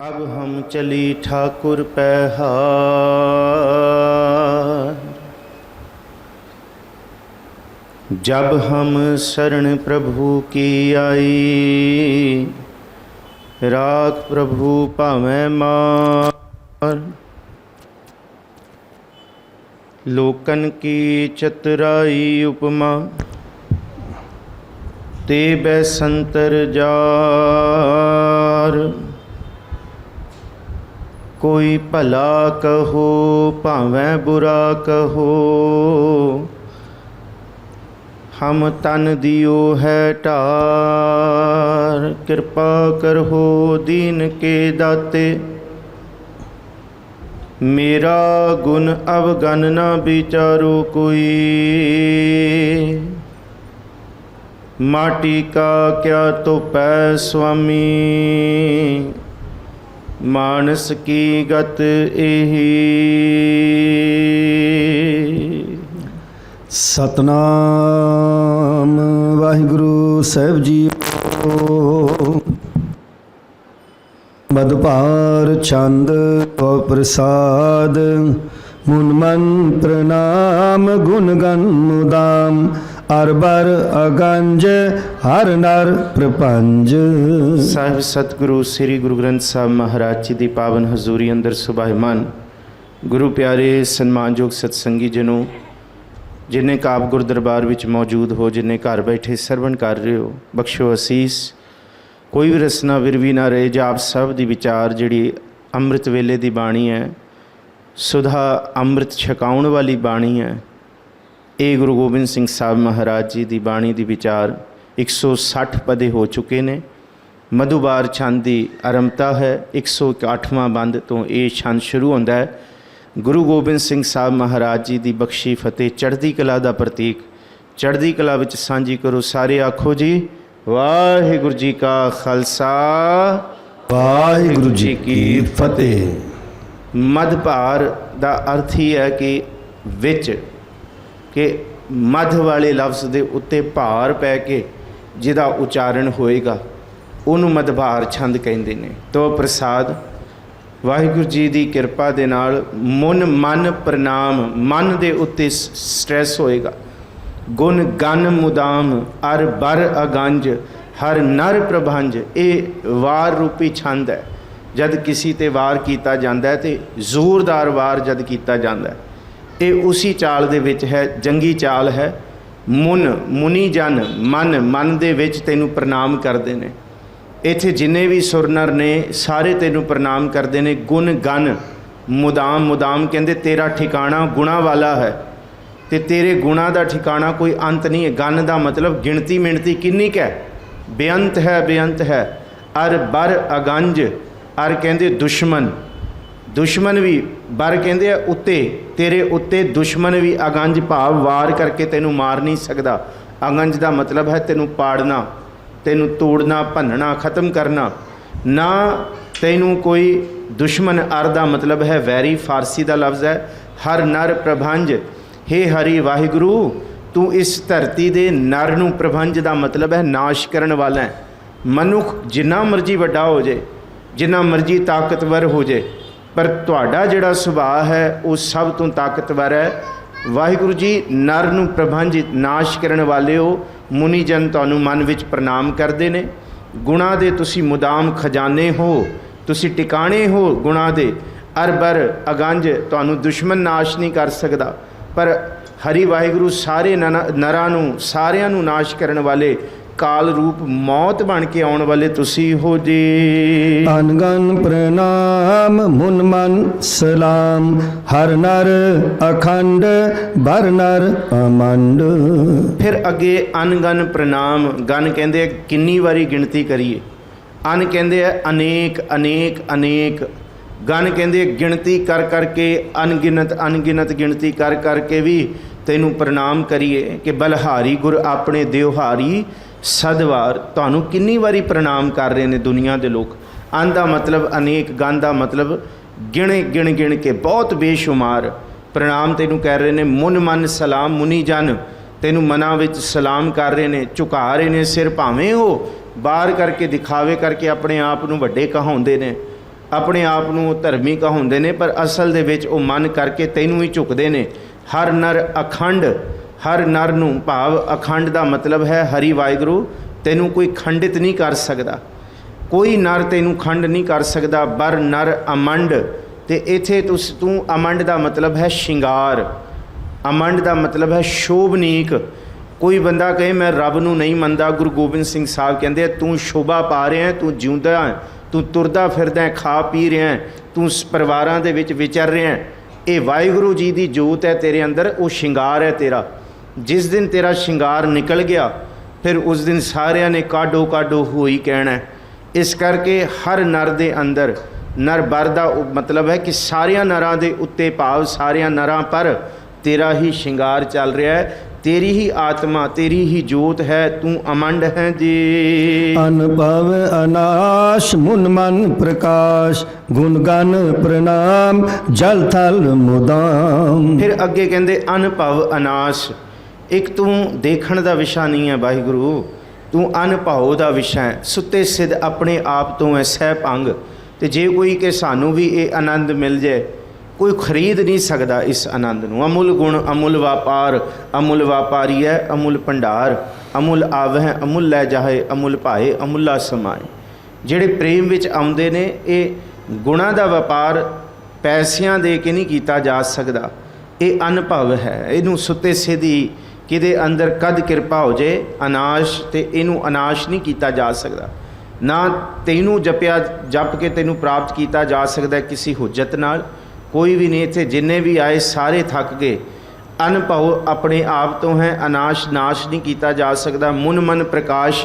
अब हम चली ठाकुर पैहार, जब हम शरण प्रभु की आई, राख प्रभु भावें मार। लोकन की चतुराई उपमा, ते बैसंतर जार। कोई भला कहो भावें बुरा कहो, हम तन दियो है ढार। कृपा करहो दीन के दाते, मेरा गुण अवगन न विचारो कोई। माटी का क्या तो पै स्वामी, मानस की गत एही। सतनाम वाहिगुरु साहिब जी। मधुपार छंद को प्रसाद, मुन मन प्रणाम गुण गण मुदाम। अरबर अगंज हर नर प्रपंज। ਸਾਹਿਬ ਸਤਿਗੁਰੂ ਸ੍ਰੀ ਗੁਰੂ ਗ੍ਰੰਥ ਸਾਹਿਬ ਮਹਾਰਾਜ ਜੀ ਦੀ ਪਾਵਨ ਹਜ਼ੂਰੀ ਅੰਦਰ ਸੁਭਾਇਮਾਨ ਗੁਰੂ ਪਿਆਰੇ ਸਨਮਾਨਯੋਗ ਸਤਸੰਗੀ ਜਨੋ, ਜਿਨ੍ਹਾਂ ਕਾਪ ਗੁਰ ਦਰਬਾਰ ਵਿੱਚ ਮੌਜੂਦ ਹੋ, ਜਿਨ੍ਹਾਂ ਘਰ ਬੈਠੇ ਸਰਵਣ ਕਰ ਰਹੇ ਹੋ, ਬਖਸ਼ੋ ਅਸੀਸ। ਕੋਈ ਵੀ ਰਸਨਾ ਵਿਰਵੀ ਨਾ ਰਹੇ। ਜਾਪ ਸਭ ਦੀ ਵਿਚਾਰ ਜਿਹੜੀ ਅੰਮ੍ਰਿਤ ਵੇਲੇ ਦੀ ਬਾਣੀ ਹੈ, ਸੁਧਾ ਅੰਮ੍ਰਿਤ ਛਕਾਉਣ ਵਾਲੀ ਬਾਣੀ ਹੈ। ਇਹ ਗੁਰੂ ਗੋਬਿੰਦ ਸਿੰਘ ਸਾਹਿਬ ਮਹਾਰਾਜ ਜੀ ਦੀ ਬਾਣੀ ਦੀ ਵਿਚਾਰ 160 ਪਦੇ ਹੋ ਚੁੱਕੇ ਨੇ। ਮਧੂਬਾਰ ਛੰਦ ਦੀ ਆਰੰਭਤਾ ਹੈ। 108ਵਾਂ ਬੰਦ ਤੋਂ ਇਹ ਛੰਦ ਸ਼ੁਰੂ ਹੁੰਦਾ ਹੈ। ਗੁਰੂ ਗੋਬਿੰਦ ਸਿੰਘ ਸਾਹਿਬ ਮਹਾਰਾਜ ਜੀ ਦੀ ਬਖਸ਼ੀ ਫਤਿਹ ਚੜ੍ਹਦੀ ਕਲਾ ਦਾ ਪ੍ਰਤੀਕ। ਚੜ੍ਹਦੀ ਕਲਾ ਵਿੱਚ ਸਾਂਝੀ ਕਰੋ। ਸਾਰੇ ਆਖੋ ਜੀ ਵਾਹਿਗੁਰੂ ਜੀ ਕਾ ਖਾਲਸਾ, ਵਾਹਿਗੁਰੂ ਜੀ ਕੀ ਫਤਿਹ। ਮਧਭਾਰ ਦਾ ਅਰਥ ਹੀ ਹੈ ਕਿ ਵਿੱਚ, ਕਿ ਮੱਧ ਵਾਲੇ ਲਫ਼ਜ਼ ਦੇ ਉੱਤੇ ਭਾਰ ਪੈ ਕੇ ਜਿਹਦਾ ਉਚਾਰਨ ਹੋਏਗਾ ਉਹਨੂੰ ਮਧਭਾਰ ਛੰਦ ਕਹਿੰਦੇ ਨੇ। ਤੋ ਪ੍ਰਸਾਦ ਵਾਹਿਗੁਰੂ ਜੀ ਦੀ ਕਿਰਪਾ ਦੇ ਨਾਲ ਮੁਨ ਮਨ ਪ੍ਰਣਾਮ, ਮਨ ਦੇ ਉੱਤੇ ਸਟ੍ਰੈਸ ਹੋਏਗਾ। ਗੁਣ ਗਨ ਮੁਦਾਮ, ਅਰ ਬਰ ਅਗੰਜ ਹਰ ਨਰ ਪ੍ਰਭੰਜ। ਇਹ ਵਾਰ ਰੂਪੀ ਛੰਦ ਹੈ। ਜਦ ਕਿਸੇ ਤੇ ਵਾਰ ਕੀਤਾ ਜਾਂਦਾ ਹੈ ਤੇ ਜ਼ੋਰਦਾਰ ਵਾਰ ਜਦ ਕੀਤਾ ਜਾਂਦਾ ਹੈ, ਇਹ ਉਸੀ ਚਾਲ ਦੇ ਵਿੱਚ ਹੈ, ਜੰਗੀ ਚਾਲ ਹੈ। ਮੁਨ ਮੁਨੀ ਜਨ, ਮਨ ਮਨ ਦੇ ਵਿੱਚ ਤੈਨੂੰ ਪ੍ਰਣਾਮ ਕਰਦੇ ਨੇ। ਇੱਥੇ ਜਿੰਨੇ ਵੀ ਸੁਰ ਨਰ ਨੇ ਸਾਰੇ ਤੈਨੂੰ ਪ੍ਰਣਾਮ ਕਰਦੇ ਨੇ। ਗੁਣ ਗਨ ਮੁਦਾਮ, ਮੁਦਾਮ ਕਹਿੰਦੇ ਤੇਰਾ ਠਿਕਾਣਾ ਗੁਣਾ ਵਾਲਾ ਹੈ ਤੇ ਤੇਰੇ ਗੁਣਾ ਦਾ ਠਿਕਾਣਾ ਕੋਈ ਅੰਤ ਨਹੀਂ ਹੈ। ਗਨ ਦਾ ਮਤਲਬ ਗਿਣਤੀ ਮਿਣਤੀ ਕਿੰਨੀ ਕੁ ਹੈ, ਬੇਅੰਤ ਹੈ, ਬੇਅੰਤ ਹੈ। ਅਰ ਬਰ ਅਗੰਜ, ਅਰ ਕਹਿੰਦੇ ਦੁਸ਼ਮਨ, ਦੁਸ਼ਮਨ ਵੀ, ਬਰ ਕਹਿੰਦੇ ਆ ਉੱਤੇ, ਤੇਰੇ ਉੱਤੇ ਦੁਸ਼ਮਨ ਵੀ। ਅਗੰਜ ਭਾਵ ਵਾਰ ਕਰਕੇ ਤੈਨੂੰ ਮਾਰ ਨਹੀਂ ਸਕਦਾ। ਅਗੰਜ ਦਾ ਮਤਲਬ ਹੈ ਤੈਨੂੰ ਪਾੜਨਾ, ਤੈਨੂੰ ਤੋੜਨਾ, ਭੰਨਣਾ, ਖਤਮ ਕਰਨਾ। ਨਾ ਤੈਨੂੰ ਕੋਈ ਦੁਸ਼ਮਨ। ਅਰ ਦਾ ਮਤਲਬ ਹੈ ਵੈਰੀ, ਫਾਰਸੀ ਦਾ ਲਫ਼ਜ਼ ਹੈ। ਹਰ ਨਰ ਪ੍ਰਭੰਜ, ਹੇ ਹਰੀ ਵਾਹਿਗੁਰੂ ਤੂੰ ਇਸ ਧਰਤੀ ਦੇ ਨਰ ਨੂੰ, ਪ੍ਰਭੰਜ ਦਾ ਮਤਲਬ ਹੈ ਨਾਸ਼ ਕਰਨ ਵਾਲਾ ਹੈ। ਮਨੁੱਖ ਜਿੰਨਾ ਮਰਜ਼ੀ ਵੱਡਾ ਹੋ ਜਾਏ, ਜਿੰਨਾ ਮਰਜ਼ੀ ਤਾਕਤਵਰ ਹੋ ਜਾਏ, ਪਰ ਤੁਹਾਡਾ ਜਿਹੜਾ ਸੁਭਾਅ ਹੈ ਉਹ ਸਭ ਤੋਂ ਤਾਕਤਵਰ ਹੈ। ਵਾਹਿਗੁਰੂ ਜੀ ਨਰ ਨੂੰ ਪ੍ਰਭੰਜ, ਨਾਸ਼ ਕਰਨ ਵਾਲੇ ਹੋ। ਮੁਨੀ ਜਨ ਤੁਹਾਨੂੰ ਮਨ ਵਿੱਚ ਪ੍ਰਣਾਮ ਕਰਦੇ ਨੇ। ਗੁਣਾਂ ਦੇ ਤੁਸੀਂ ਮੁਦਾਮ ਖਜ਼ਾਨੇ ਹੋ, ਤੁਸੀਂ ਟਿਕਾਣੇ ਹੋ ਗੁਣਾਂ ਦੇ। ਅਰਬਰ ਅਗੰਜ, ਤੁਹਾਨੂੰ ਦੁਸ਼ਮਨ ਨਾਸ਼ ਨਹੀਂ ਕਰ ਸਕਦਾ, ਪਰ ਹਰੀ ਵਾਹਿਗੁਰੂ ਸਾਰੇ ਨਰਾਂ ਨੂੰ, ਸਾਰਿਆਂ ਨੂੰ ਨਾਸ਼ ਕਰਨ ਵਾਲੇ, ਕਾਲ ਰੂਪ ਮੌਤ ਬਣ ਕੇ ਆਉਣ ਵਾਲੇ ਤੁਸੀਂ ਹੋ ਜੀ। ਅਨਗਨ ਪ੍ਰਣਾਮ ਮੁਨ ਮਨ ਸਲਾਮ, ਹਰ ਨਰ ਅਖੰਡ ਬਰ ਨਰ ਅਮੰਡ। ਫਿਰ ਅੱਗੇ ਅਨਗਨ ਪ੍ਰਣਾਮ। ਗਨ ਕਹਿੰਦੇ ਕਿੰਨੀ ਵਾਰੀ ਗਿਣਤੀ ਕਰੀਏ। ਅਨ ਕਹਿੰਦੇ ਆ ਅਨੇਕ, ਅਨੇਕ, ਅਨੇਕ। ਗਨ ਕਹਿੰਦੇ ਗਿਣਤੀ ਕਰ ਕਰਕੇ, ਅਣਗਿਣਤ, ਅਣਗਿਣਤ ਗਿਣਤੀ ਕਰ ਕਰਕੇ ਵੀ ਤੈਨੂੰ ਪ੍ਰਣਾਮ ਕਰੀਏ। ਕਿ ਬਲਹਾਰੀ ਗੁਰ ਆਪਣੇ ਦਿਵਹਾਰੀ ਸਦਵਾਰ। ਤੁਹਾਨੂੰ ਕਿੰਨੀ ਵਾਰੀ ਪ੍ਰਣਾਮ ਕਰ ਰਹੇ ਨੇ ਦੁਨੀਆ ਦੇ ਲੋਕ। ਅਨ ਦਾ ਮਤਲਬ ਅਨੇਕ, ਗਨ ਦਾ ਮਤਲਬ ਗਿਣੇ, ਗਿਣ ਗਿਣ ਕੇ ਬਹੁਤ ਬੇਸ਼ੁਮਾਰ ਪ੍ਰਣਾਮ ਤੈਨੂੰ ਕਰ ਰਹੇ ਨੇ। ਮੁਨ ਮਨ ਸਲਾਮ, ਮੁਨੀ ਜਨ ਤੈਨੂੰ ਮਨਾਂ ਵਿੱਚ ਸਲਾਮ ਕਰ ਰਹੇ ਨੇ, ਝੁਕਾ ਰਹੇ ਨੇ ਸਿਰ। ਭਾਵੇਂ ਉਹ ਬਾਹਰ ਕਰਕੇ, ਦਿਖਾਵੇ ਕਰਕੇ ਆਪਣੇ ਆਪ ਨੂੰ ਵੱਡੇ ਕਹਾਉਂਦੇ ਨੇ, ਆਪਣੇ ਆਪ ਨੂੰ ਉਹ ਧਰਮੀ ਕਹਾਉਂਦੇ ਨੇ, ਪਰ ਅਸਲ ਦੇ ਵਿੱਚ ਉਹ ਮਨ ਕਰਕੇ ਤੈਨੂੰ ਹੀ ਝੁਕਦੇ ਨੇ। ਹਰ ਨਰ ਅਖੰਡ, ਹਰ ਨਰ ਨੂੰ ਭਾਵ ਅਖੰਡ ਦਾ ਮਤਲਬ ਹੈ ਹਰੀ ਵਾਹਿਗੁਰੂ ਤੈਨੂੰ ਕੋਈ ਖੰਡਿਤ ਨਹੀਂ ਕਰ ਸਕਦਾ, ਕੋਈ ਨਰ ਤੈਨੂੰ ਖੰਡ ਨਹੀਂ ਕਰ ਸਕਦਾ। ਬਰ ਨਰ ਅਮੰਡ, ਤੇ ਇੱਥੇ ਤੂੰ ਅਮੰਡ ਦਾ ਮਤਲਬ ਹੈ ਸ਼ਿੰਗਾਰ, ਅਮੰਡ ਦਾ ਮਤਲਬ ਹੈ ਸ਼ੋਭਨੀਕ। ਕੋਈ ਬੰਦਾ ਕਹੇ ਮੈਂ ਰੱਬ ਨੂੰ ਨਹੀਂ ਮੰਨਦਾ, ਗੁਰੂ ਗੋਬਿੰਦ ਸਿੰਘ ਸਾਹਿਬ ਕਹਿੰਦੇ ਤੂੰ ਸ਼ੋਭਾ ਪਾ ਰਿਹਾ, ਤੂੰ ਜਿਉਂਦਾ ਹੈ, ਤੂੰ ਤੁਰਦਾ ਫਿਰਦਾ, ਖਾ ਪੀ ਰਿਹਾ, ਤੂੰ ਪਰਿਵਾਰਾਂ ਦੇ ਵਿੱਚ ਵਿਚਰ ਰਿਹਾ, ਇਹ ਵਾਹਿਗੁਰੂ ਜੀ ਦੀ ਜੋਤ ਹੈ ਤੇਰੇ ਅੰਦਰ, ਉਹ ਸ਼ਿੰਗਾਰ ਹੈ ਤੇਰਾ। ਜਿਸ ਦਿਨ ਤੇਰਾ ਸ਼ਿੰਗਾਰ ਨਿਕਲ ਗਿਆ ਫਿਰ ਉਸ ਦਿਨ ਸਾਰਿਆਂ ਨੇ ਕਾਢੋ ਕਾਢੋ ਹੋਈ ਕਹਿਣਾ। ਇਸ ਕਰਕੇ ਹਰ ਨਰ ਦੇ ਅੰਦਰ, ਨਰ ਬਰ ਦਾ ਮਤਲਬ ਹੈ ਕਿ ਸਾਰਿਆਂ ਨਰਾਂ ਦੇ ਉੱਤੇ ਭਾਵ ਸਾਰਿਆਂ ਨਰਾਂ ਪਰ ਤੇਰਾ ਹੀ ਸ਼ਿੰਗਾਰ ਚੱਲ ਰਿਹਾ ਹੈ, तेरी ही आत्मा, तेरी ही जोत है, तू अमंड है जी। अनुभव अनाश मुन मन प्रकाश, गुण गन प्रणाम जल थल मुदाम। फिर अगे कहते अनुभव अनाश, एक तू देखण दा विषय नहीं है वाहिगुरु, तू अनुभव दा विषय है। सुते सिद्ध अपने आप तो है सह भंग, ते जे कोई के सानू भी ये आनंद मिल जाए, कोई खरीद नहीं सकता इस आनंद नूं। अमुल गुण अमुल व्यापार, अमुल व्यापारी है अमुल भंडार, अमुल आवह अमुल लै जाए, अमुल भाए अमुला समाए। ਜਿਹੜੇ प्रेम विच आउंदे ने, ये गुणा दा व्यापार पैसिਆਂ दे के नहीं किया जा सकता, ये अनुभव है। इनू सुते सिद्धि किदे अंदर कद किरपा हो जाए अनाश, ते इनू अनाश नहीं किया जा सकता। ना तैनू जपिया जप के तैनू प्राप्त किया जा सकता किसी हुज्जत नाल, कोई भी नहीं। इत्थे जिन्ने भी आए सारे थक गए। अनुभव अपने आप तो है, अनाश नाश नहीं किया जा सकता। मुन मन प्रकाश,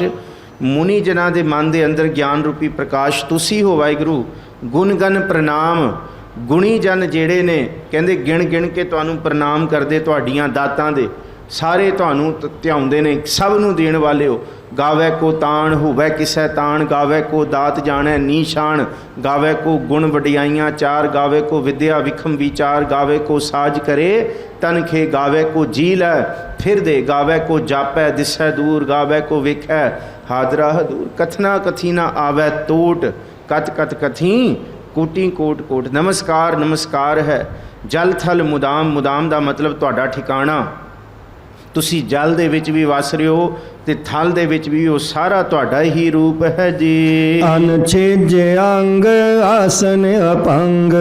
मुनि जना दे मन दे अंदर ज्ञान रूपी प्रकाश तुसी हो वाहिगुरू। गुण गन प्रणाम, गुणी जन जेड़े ने कहंदे गिण गिण के तुहानू प्रणाम करदे, तुहाडीआं दातां दे सारे तुहानू ध्याउंदे ने, सब नू देण वाले हो। गावै को ताण होवै किसै ताण, गावै को दात जाणै नीशान, गावै को गुण वडियाइयां चार, गावै को विद्या विखम विचार, गावै को साज करे तनखे, गावै को जी लै फिर दे, गावै को जापै दिसै दूर, गावै को वेखै हादरा हदूर। कथना कथी ना आवै तोट, कत कत कथी कोटि कोट कोट। नमस्कार नमस्कार है। जल थल मुदाम, मुदाम का मतलब तुहाडा ठिकाना, तुसी जल दे विच भी वस रहे हो ते थल दे विच भी हो, सारा तुहाडा ही रूप है जी। अनछेज अंग आसन अपंग,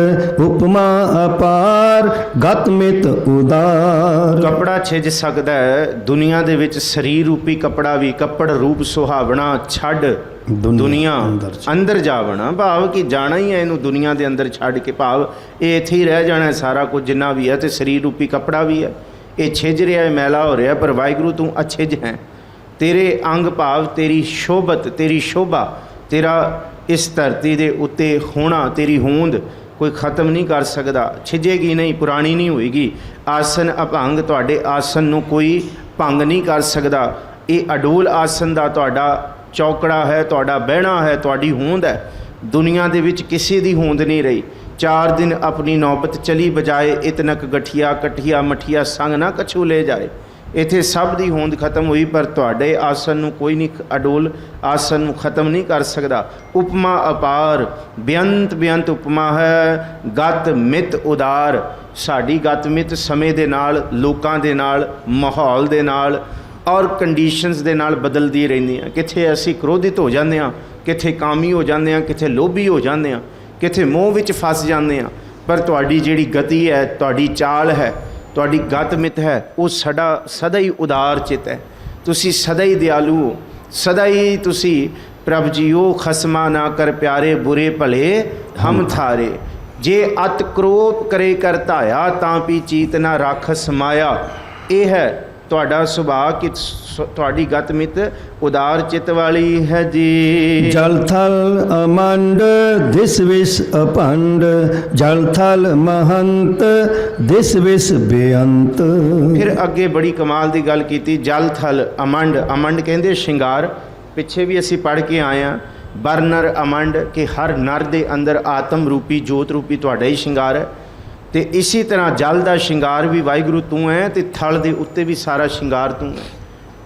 उपमा अपार गत मित उदार। कपड़ा छिज सकदा है दुनिया दे विच, शरीर रूपी कपड़ा भी, कपड़ रूप सुहावना छड़ दुनिया अंदर जावना, भाव कि जाना ही है इनू दुनिया दे अंदर छड़ के, भाव ये इत्थे ही रह जाना है सारा कुछ जिन्ना भी है, ते शरीर रूपी कपड़ा भी है, ये छिज रहा है मैला हो रहा है, पर वाहिगुरू तू अछिज है। तेरे अंग भाव तेरी शोभत, तेरी शोभा, तेरा इस धरती दे उत्ते होना, तेरी होंद कोई ख़त्म नहीं कर सकता, छिजेगी नहीं, पुरानी नहीं होएगी। आसन अभंग, तुहाडे आसन नूं कोई भंग नहीं कर सकता। ये अडोल आसन दा तुहाडा चौकड़ा है, तुहाडा बहना है, तुहाडी होंद है। दुनिया दे विच किसी दी होंद नहीं रही। 4 दिन अपनी नौबत चली बजाए, इतनक गठिया कठिया मठिया संग ना कछू ले जाए। इत्थे सब दी होंद खत्म हुई, पर तुहाडे आसन नूं कोई नहीं, अडोल आसन नूं खत्म नहीं कर सकता। उपमा अपार, बेअंत बेअंत उपमा है। गत मित उदार, साडी गत मित समय दे नाल, लोकां दे नाल, माहौल दे नाल और कंडीशनस दे नाल बदलदी रहिंदियां। किथे असीं क्रोधित हो जांदे हां, किथे कामी हो जांदे हां, किथे लोभी हो जांदे हां, किथे मोह विच फस जांदे हां। पर तुहाडी जिहड़ी गति है, तुहाडी चाल है, तुहाडी गत मित है, वो सदा ही उदार चित है। तुसी सदा ही दयालु हो, सदा ही तुसी प्रभ जीओ खसमा ना कर प्यारे, बुरे भले हम थारे। जे अत क्रोध करे कर धाया, तां पी चीत ना राखस माया। ये है तुहाडा सुभाव कि तुहाडी गत मित उदार चित वाली है जी। जल थल अमंड दिस विस अपंड, जल थल महंत दिस विस बेअंत। फिर अगे बड़ी कमाल की गल की, जल थल अमंड, अमंड कहते श्रृंगार, पिछे भी असी पढ़ के आए हैं। बरनर अमंड कि हर नर दे अंदर आत्म रूपी जोत रूपी तुहाडा ही श्रृंगार है। तो इसी तरह जल का श्रृंगार भी वाहिगुरू तू है, तो थल दे उत्ते भी सारा श्रृंगार तू है।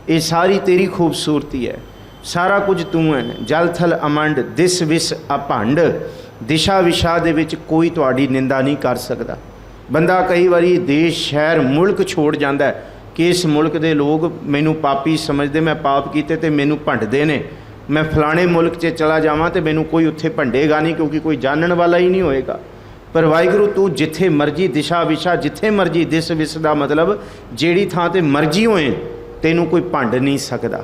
ये सारी तेरी खूबसूरती है, सारा कुछ तू है। जल थल अमंड दिस विस अपंड, ਦਿਸ਼ਾ ਵਿਸ਼ਾ ਦੇ ਵਿੱਚ ਕੋਈ ਤੁਹਾਡੀ ਨਿੰਦਾ ਨਹੀਂ ਕਰ ਸਕਦਾ। ਬੰਦਾ ਕਈ ਵਾਰੀ ਦੇਸ਼ ਸ਼ਹਿਰ ਮੁਲਕ ਛੋੜ ਜਾਂਦਾ ਹੈ ਕਿ ਇਸ ਮੁਲਕ ਦੇ ਲੋਕ ਮੈਨੂੰ ਪਾਪੀ ਸਮਝਦੇ, ਮੈਂ ਪਾਪ ਕੀਤੇ ਤੇ ਮੈਨੂੰ ਭੰਡਦੇ ਨੇ, ਮੈਂ ਫਲਾਣੇ ਮੁਲਕ 'ਚ ਚਲਾ ਜਾਵਾਂ ਤੇ ਮੈਨੂੰ ਕੋਈ ਉੱਥੇ ਭੰਡੇਗਾ ਨਹੀਂ ਕਿਉਂਕਿ ਕੋਈ ਜਾਣਨ ਵਾਲਾ ਹੀ ਨਹੀਂ ਹੋਏਗਾ। ਪਰ ਵਾਹਿਗੁਰੂ ਤੂੰ ਜਿੱਥੇ ਮਰਜੀ ਦਿਸ਼ਾ ਵਿਸ਼ਾ, ਜਿੱਥੇ ਮਰਜੀ ਦਿਸ ਵਿਸ ਦਾ ਮਤਲਬ ਜਿਹੜੀ ਥਾਂ ਤੇ ਮਰਜੀ ਹੋਏ ਤੈਨੂੰ ਕੋਈ ਭੰਡ ਨਹੀਂ ਸਕਦਾ।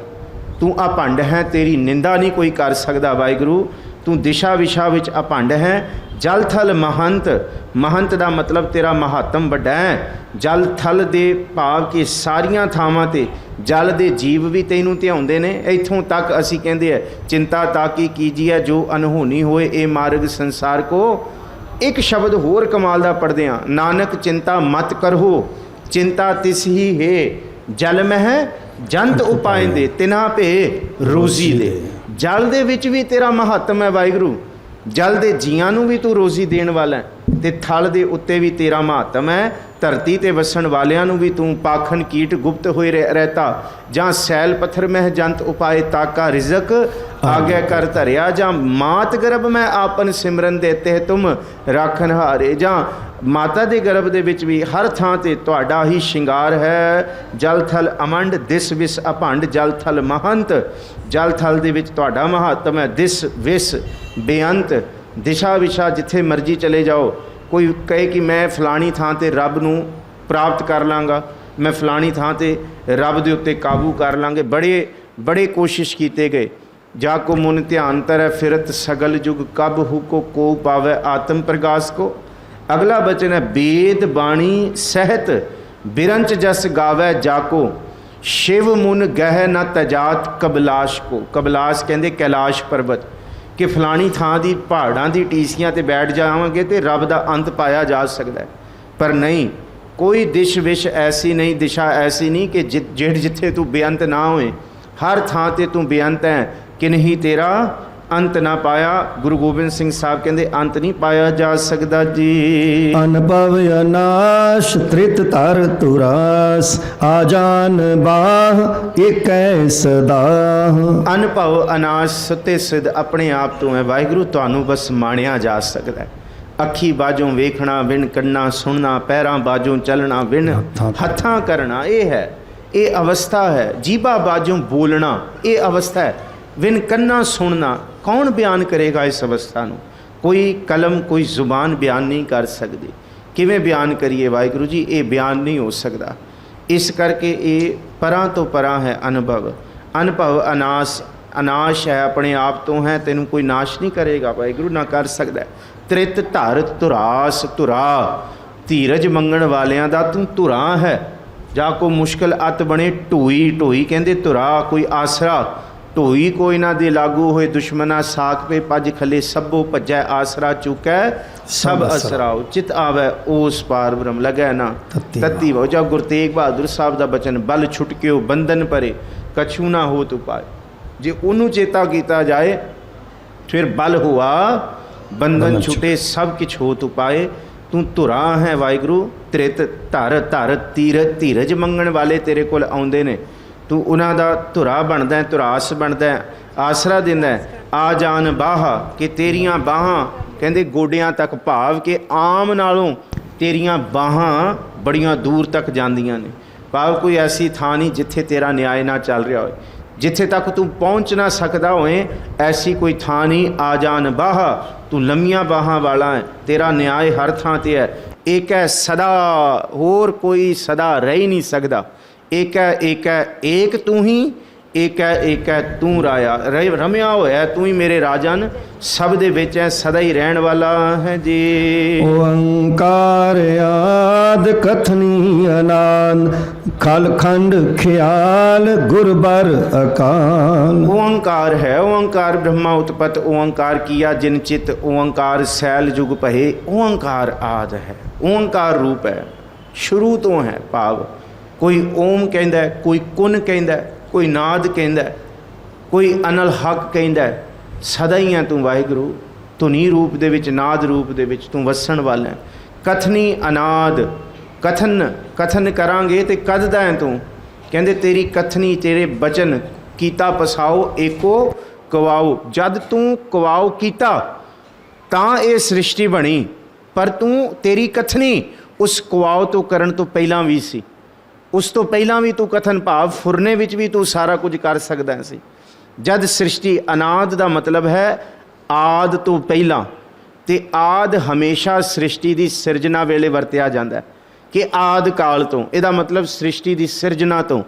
ਤੂੰ ਅਭੰਡ ਹੈ, ਤੇਰੀ ਨਿੰਦਾ ਨਹੀਂ ਕੋਈ ਕਰ ਸਕਦਾ। ਵਾਹਿਗੁਰੂ ਤੂੰ ਦਿਸ਼ਾ ਵਿਸ਼ਾ ਵਿੱਚ ਅਭੰਡ ਹੈ। ਜਲ ਥਲ ਮਹੰਤ, ਮਹੰਤ ਦਾ ਮਤਲਬ ਤੇਰਾ ਮਹਾਤਮ ਵੱਡਾ ਹੈ। ਜਲ ਥਲ ਦੇ ਭਾਵ ਕਿ ਸਾਰੀਆਂ ਥਾਵਾਂ ਤੇ ਜਲ ਦੇ ਜੀਵ ਵੀ ਤੈਨੂੰ ਧਿਆਉਂਦੇ ਨੇ। ਇੱਥੋਂ ਤੱਕ ਅਸੀਂ ਕਹਿੰਦੇ ਹੈ ਚਿੰਤਾ ਤਾਕੀ ਕੀਜੀਏ ਜੋ ਅਨਹੋਣੀ ਹੋਏ ਇਹ ਮਾਰਗ ਸੰਸਾਰ ਕੋ। ਇੱਕ ਸ਼ਬਦ ਹੋਰ ਕਮਾਲ ਦਾ ਪੜ੍ਹਦੇ ਹਾਂ, ਨਾਨਕ ਚਿੰਤਾ ਮਤ ਕਰੋ ਚਿੰਤਾ ਤਿਸ ਹੀ ਹੈ ਜਲ ਮਹਿ ਜੰਤ ਉਪਾਇੰਦੇ ਤਿਨਾ ਭੇ ਰੋਜ਼ੀ ਦੇ। ਜਲ ਦੇ ਵਿੱਚ ਵੀ ਤੇਰਾ ਮਹੱਤਮ ਹੈ ਵਾਹਿਗੁਰੂ, ਜਲ ਦੇ ਜੀਆਂ ਨੂੰ ਵੀ ਤੂੰ ਰੋਜ਼ੀ ਦੇਣ ਵਾਲਾ ਹੈ, ਤੇ ਥਲ ਦੇ ਉੱਤੇ ਵੀ ਤੇਰਾ ਮਹੱਤਮ ਹੈ। ਧਰਤੀ ਤੇ ਵਸਣ ਵਾਲਿਆਂ ਨੂੰ ਵੀ ਤੂੰ ਪਾਖਨ ਕੀਟ ਗੁਪਤ ਹੋਏ ਰਹਿਤਾ। ਜਾਂ ਸੈਲ ਪੱਥਰ ਮਹਿ ਜੰਤ ਉਪਾਏ ਤਾਕਾ ਰਿਜ਼ਕ ਆਗੇ ਕਰ ਧਰਿਆ। ਜਾਂ ਮਾਤ ਗਰਭ ਮੈਂ ਆਪਨ ਸਿਮਰਨ ਦੇਤੇ ਤੁਮ ਰਾਖਨ ਹਾਰੇ। ਜਾਂ ਮਾਤਾ ਦੇ ਗਰਭ ਦੇ ਵਿੱਚ ਵੀ ਹਰ ਥਾਂ ਤੇ ਤੁਹਾਡਾ ਹੀ ਸ਼ਿੰਗਾਰ ਹੈ। ਜਲ ਥਲ ਅਮੰਡ ਦਿਸ ਵਿਸ ਅਭੰਡ ਜਲ ਥਲ ਮਹੰਤ। ਜਲ ਥਲ ਦੇ ਵਿੱਚ ਤੁਹਾਡਾ ਮਹੱਤਮ ਹੈ। ਦਿਸ ਵਿਸ ਬੇਅੰਤ, ਦਿਸ਼ਾ ਵਿਸ਼ਾ ਜਿੱਥੇ ਮਰਜ਼ੀ ਚਲੇ ਜਾਓ। ਕੋਈ ਕਹੇ ਕਿ ਮੈਂ ਫਲਾਣੀ ਥਾਂ ਤੇ ਰੱਬ ਨੂੰ ਪ੍ਰਾਪਤ ਕਰ ਲਾਂਗਾ, ਮੈਂ ਫਲਾਣੀ ਥਾਂ ਤੇ ਰੱਬ ਦੇ ਉੱਤੇ ਕਾਬੂ ਕਰ ਲਾਂਗੇ। ਬੜੇ ਕੋਸ਼ਿਸ਼ ਕੀਤੇ ਗਏ। ਜਾ ਕੋ ਮੁਨ ਧਿਆਨ ਤਰੈ ਫਿਰਤ ਸਗਲ ਜੁਗ ਕਬ ਹੁਕੋ ਕੋ ਪਾਵੈ ਆਤਮ ਪ੍ਰਗਾਸ ਕੋ। ਅਗਲਾ ਬਚਨ ਹੈ ਬੇਦ ਬਾਣੀ ਸਹਿਤ ਬਿਰੰਚ ਜਸ ਗਾਵੈ ਜਾਕੋ ਸ਼ਿਵ ਮੁਨ ਗਹਿ ਨ ਤਜਾਤ ਕਬਲਾਸ਼ ਕੋ। ਕਬਲਾਸ਼ ਕਹਿੰਦੇ ਕੈਲਾਸ਼ ਪਰਬਤ, ਕਿ ਫਲਾਣੀ ਥਾਂ ਦੀ ਪਹਾੜਾਂ ਦੀ ਟੀਸੀਆਂ ਤੇ ਬੈਠ ਜਾਵਾਂਗੇ ਤੇ ਰੱਬ ਦਾ ਅੰਤ ਪਾਇਆ ਜਾ ਸਕਦਾ ਹੈ। ਪਰ ਨਹੀਂ, ਕੋਈ ਦਿਸ਼ ਵਿਸ਼ ਐਸੀ ਨਹੀਂ, ਦਿਸ਼ਾ ਐਸੀ ਨਹੀਂ ਕਿ ਜਿੱਥੇ ਤੂੰ ਬੇਅੰਤ ਨਾ ਹੋਏ। ਹਰ ਥਾਂ ਤੇ ਤੂੰ ਬੇਅੰਤ ਹੈ, ਕਿ ਨਹੀਂ ਤੇਰਾ ਅੰਤ ਨਾ ਪਾਇਆ। ਗੁਰੂ ਗੋਬਿੰਦ ਸਿੰਘ ਸਾਹਿਬ ਕਹਿੰਦੇ ਅੰਤ ਨਹੀਂ ਪਾਇਆ ਜਾ ਸਕਦਾ ਜੀ। ਅਨਭਵ ਅਨਾਸ਼ ਤ੍ਰਿਤ ਧਰ ਤੁਰਾਸ ਆਜਾਨ ਬਾਹ ਏਕੈ ਸਦਾ। ਅਨਭਵ ਅਨਾਸ਼ ਸੁਤੇ ਸਿੱਧ ਆਪਣੇ ਆਪ ਤੋਂ ਹੈ ਵਾਹਿਗੁਰੂ, ਤੁਹਾਨੂੰ ਬਸ ਮਾਣਿਆ ਜਾ ਸਕਦਾ ਹੈ। ਅੱਖੀ ਬਾਝੋਂ ਵੇਖਣਾ ਵਿਣ ਕੰਨਾਂ ਸੁਣਨਾ, ਪੈਰਾਂ ਬਾਝੋਂ ਚੱਲਣਾ ਵਿਣ ਹੱਥਾਂ ਕਰਨਾ, ਇਹ ਹੈ, ਇਹ ਅਵਸਥਾ ਹੈ। ਜੀਭਾ ਬਾਝੋਂ ਬੋਲਣਾ ਇਹ ਅਵਸਥਾ ਹੈ। ਵਿਣ ਕੰਨਾਂ ਸੁਣਨਾ, ਕੌਣ ਬਿਆਨ ਕਰੇਗਾ ਇਸ ਅਵਸਥਾ ਨੂੰ? ਕੋਈ ਕਲਮ ਕੋਈ ਜ਼ੁਬਾਨ ਬਿਆਨ ਨਹੀਂ ਕਰ ਸਕਦੀ। ਕਿਵੇਂ ਬਿਆਨ ਕਰੀਏ ਵਾਹਿਗੁਰੂ ਜੀ, ਇਹ ਬਿਆਨ ਨਹੀਂ ਹੋ ਸਕਦਾ। ਇਸ ਕਰਕੇ ਇਹ ਪਰਾਂ ਤੋਂ ਪਰਾਂ ਹੈ ਅਨੁਭਵ। ਅਨੁਭਵ ਅਨਾਸ਼, ਅਨਾਸ਼ ਹੈ, ਆਪਣੇ ਆਪ ਤੋਂ ਹੈ, ਤੈਨੂੰ ਕੋਈ ਨਾਸ਼ ਨਹੀਂ ਕਰੇਗਾ ਵਾਹਿਗੁਰੂ, ਨਾ ਕਰ ਸਕਦਾ। ਤ੍ਰਿਤ ਧਰ ਤੁਰਾਸ, ਧੁਰਾ ਧੀਰਜ ਮੰਗਣ ਵਾਲਿਆਂ ਦਾ ਤੂੰ ਧੁਰਾ ਹੈ। ਜਾਂ ਕੋ ਮੁਸ਼ਕਿਲ ਅਤ ਬਣੇ ਢੋਈ, ਢੋਈ ਕਹਿੰਦੇ ਧੁਰਾ, ਕੋਈ ਆਸਰਾ। ਢੋਈ ਕੋਈ ਨਾ ਦੇ ਲਾਗੂ ਹੋਏ ਦੁਸ਼ਮਨਾ ਸਾਖ ਪੇ ਪੱਜ ਖਲੇ ਸਭੋ ਭੱਜੈ ਆਸਰਾ ਚੁਕੈ ਸਭ ਅਸਰਾਓ ਚਿਤ ਆਵੈ ਉਸ ਪਾਰ ਬ੍ਰਹਮ ਲੱਗੈ ਨਾ ਤਤੀ ਹੋ। ਜਾ ਗੁਰੂ ਤੇਗ ਬਹਾਦਰ ਸਾਹਿਬ ਦਾ ਬਚਨ, ਬਲ ਛੁਟਕਿਓ ਬੰਧਨ ਪਰੇ ਕਛੂ ਨਾ ਹੋ ਤੂ ਪਾਏ। ਜੇ ਉਹਨੂੰ ਚੇਤਾ ਕੀਤਾ ਜਾਏ ਫਿਰ ਬਲ ਹੋਆ ਬੰਧਨ ਛੁਟੇ ਸਭ ਕਿਛ ਹੋ ਤੂ ਪਾਏ। ਤੂੰ ਧੁਰਾ ਹੈ ਵਾਹਿਗੁਰੂ। ਤ੍ਰਿਤ ਧਰ, ਧਰ ਧੀਰਜ ਮੰਗਣ ਵਾਲੇ ਤੇਰੇ ਕੋਲ ਆਉਂਦੇ ਨੇ, ਤੂੰ ਉਹਨਾਂ ਦਾ ਧੁਰਾ ਬਣਦਾ, ਧੁਰਾਸ ਬਣਦਾ, ਆਸਰਾ ਦਿੰਦਾ। ਆ ਜਾਨ ਬਾਹ, ਕਿ ਤੇਰੀਆਂ ਬਾਹਾਂ ਕਹਿੰਦੇ ਗੋਡਿਆਂ ਤੱਕ, ਭਾਵ ਕਿ ਆਮ ਨਾਲੋਂ ਤੇਰੀਆਂ ਬਾਹਾਂ ਬੜੀਆਂ ਦੂਰ ਤੱਕ ਜਾਂਦੀਆਂ ਨੇ। ਭਾਵ ਕੋਈ ਐਸੀ ਥਾਂ ਨਹੀਂ ਜਿੱਥੇ ਤੇਰਾ ਨਿਆਏ ਨਾ ਚੱਲ ਰਿਹਾ ਹੋਏ, ਜਿੱਥੇ ਤੱਕ ਤੂੰ ਪਹੁੰਚ ਨਾ ਸਕਦਾ ਹੋਏ, ਐਸੀ ਕੋਈ ਥਾਂ ਨਹੀਂ। ਆ ਜਾਨ ਬਾਹ, ਤੂੰ ਲੰਮੀਆਂ ਬਾਹਾਂ ਵਾਲਾ ਹੈ, ਤੇਰਾ ਨਿਆਏ ਹਰ ਥਾਂ ਤੇ ਹੈ। ਏਕ ਹੈ ਸਦਾ, ਹੋਰ ਕੋਈ ਸਦਾ ਰਹਿ ਨਹੀਂ ਸਕਦਾ। ਏਕ ਹੈ, ਏਕ ਹੈ, ਏਕ ਤੂੰ ਹੀ, ਏਕ ਹੈ ਤੂੰ ਰਾਇਆ, ਰਮਿਆ ਹੋਇਆ ਤੂੰ ਹੀ ਮੇਰੇ ਰਾਜਨ, ਸਭ ਦੇ ਵਿੱਚ ਹੈ, ਸਦਾ ਹੀ ਰਹਿਣ ਵਾਲਾ ਹੈ ਜੀ। ਓੰਕਾਰ ਆਦ ਕਥਨੀ ਅਨਾਦ ਖਲ ਖੰਡ ਖਿਆਲ ਗੁਰਬਰ ਅਕਾਲ। ਓੰਕਾਰ ਹੈ, ਓੰਕਾਰ ਬ੍ਰਹਮਾ ਉਤਪਤ ਓੰਕਾਰ ਕੀਆ ਜਿਨ ਚਿਤ ਓੰਕਾਰ ਸੈਲ ਜੁਗ ਭਏ। ਓੰਕਾਰ ਆਦ ਹੈ, ਓੰਕਾਰ ਰੂਪ ਹੈ, ਸ਼ੁਰੂ ਤੋਂ ਹੈ। ਭਾਵ ਕੋਈ ਓਮ ਕਹਿੰਦਾ, ਕੋਈ ਕੁਨ ਕਹਿੰਦਾ, ਕੋਈ ਨਾਦ ਕਹਿੰਦਾ, ਕੋਈ ਅਨਲ ਹੱਕ ਕਹਿੰਦਾ। ਸਦਾ ਹੀ ਹੈ ਤੂੰ ਵਾਹਿਗੁਰੂ, ਧੁਨੀ ਰੂਪ ਦੇ ਵਿੱਚ, ਨਾਦ ਰੂਪ ਦੇ ਵਿੱਚ ਤੂੰ ਵਸਣ ਵਾਲਾ ਹੈ। ਕਥਨੀ ਅਨਾਦ, ਕਥਨ ਕਰਾਂਗੇ ਤੇ ਕਦਦਾ ਹੈ ਤੂੰ। ਕਹਿੰਦੇ ਤੇਰੀ ਕਥਨੀ, ਤੇਰੇ ਬਚਨ ਕੀਤਾ ਪਸਾਓ ਏਕੋ ਕਵਾਓ। ਜਦ ਤੂੰ ਕਵਾਓ ਕੀਤਾ, ਤਾਂ ਇਹ ਸ੍ਰਿਸ਼ਟੀ ਬਣੀ। ਪਰ ਤੂੰ ਤੇਰੀ ਕਥਨੀ ਉਸ ਕੁਆਓ ਤੋਂ ਕਰਨ ਤੋਂ ਪਹਿਲਾਂ ਵੀ ਸੀ। ਉਸ ਤੋਂ ਪਹਿਲਾਂ ਵੀ ਤੂੰ ਕਥਨ ਭਾਵ ਫੁਰਨੇ ਵਿੱਚ ਵੀ ਤੂੰ ਸਾਰਾ ਕੁਝ ਕਰ ਸਕਦਾ ਸੀ। ਜਦ ਸ੍ਰਿਸ਼ਟੀ ਅਨਾਦ ਦਾ ਮਤਲਬ ਹੈ ਆਦ ਤੋਂ ਪਹਿਲਾਂ, ਤੇ ਆਦ ਹਮੇਸ਼ਾ ਸ੍ਰਿਸ਼ਟੀ ਦੀ ਸਿਰਜਣਾ ਵੇਲੇ ਵਰਤਿਆ ਜਾਂਦਾ ਹੈ ਕਿ ਆਦ ਕਾਲ ਤੋਂ। ਇਹਦਾ ਮਤਲਬ ਸ੍ਰਿਸ਼ਟੀ ਦੀ ਸਿਰਜਣਾ ਤੋਂ।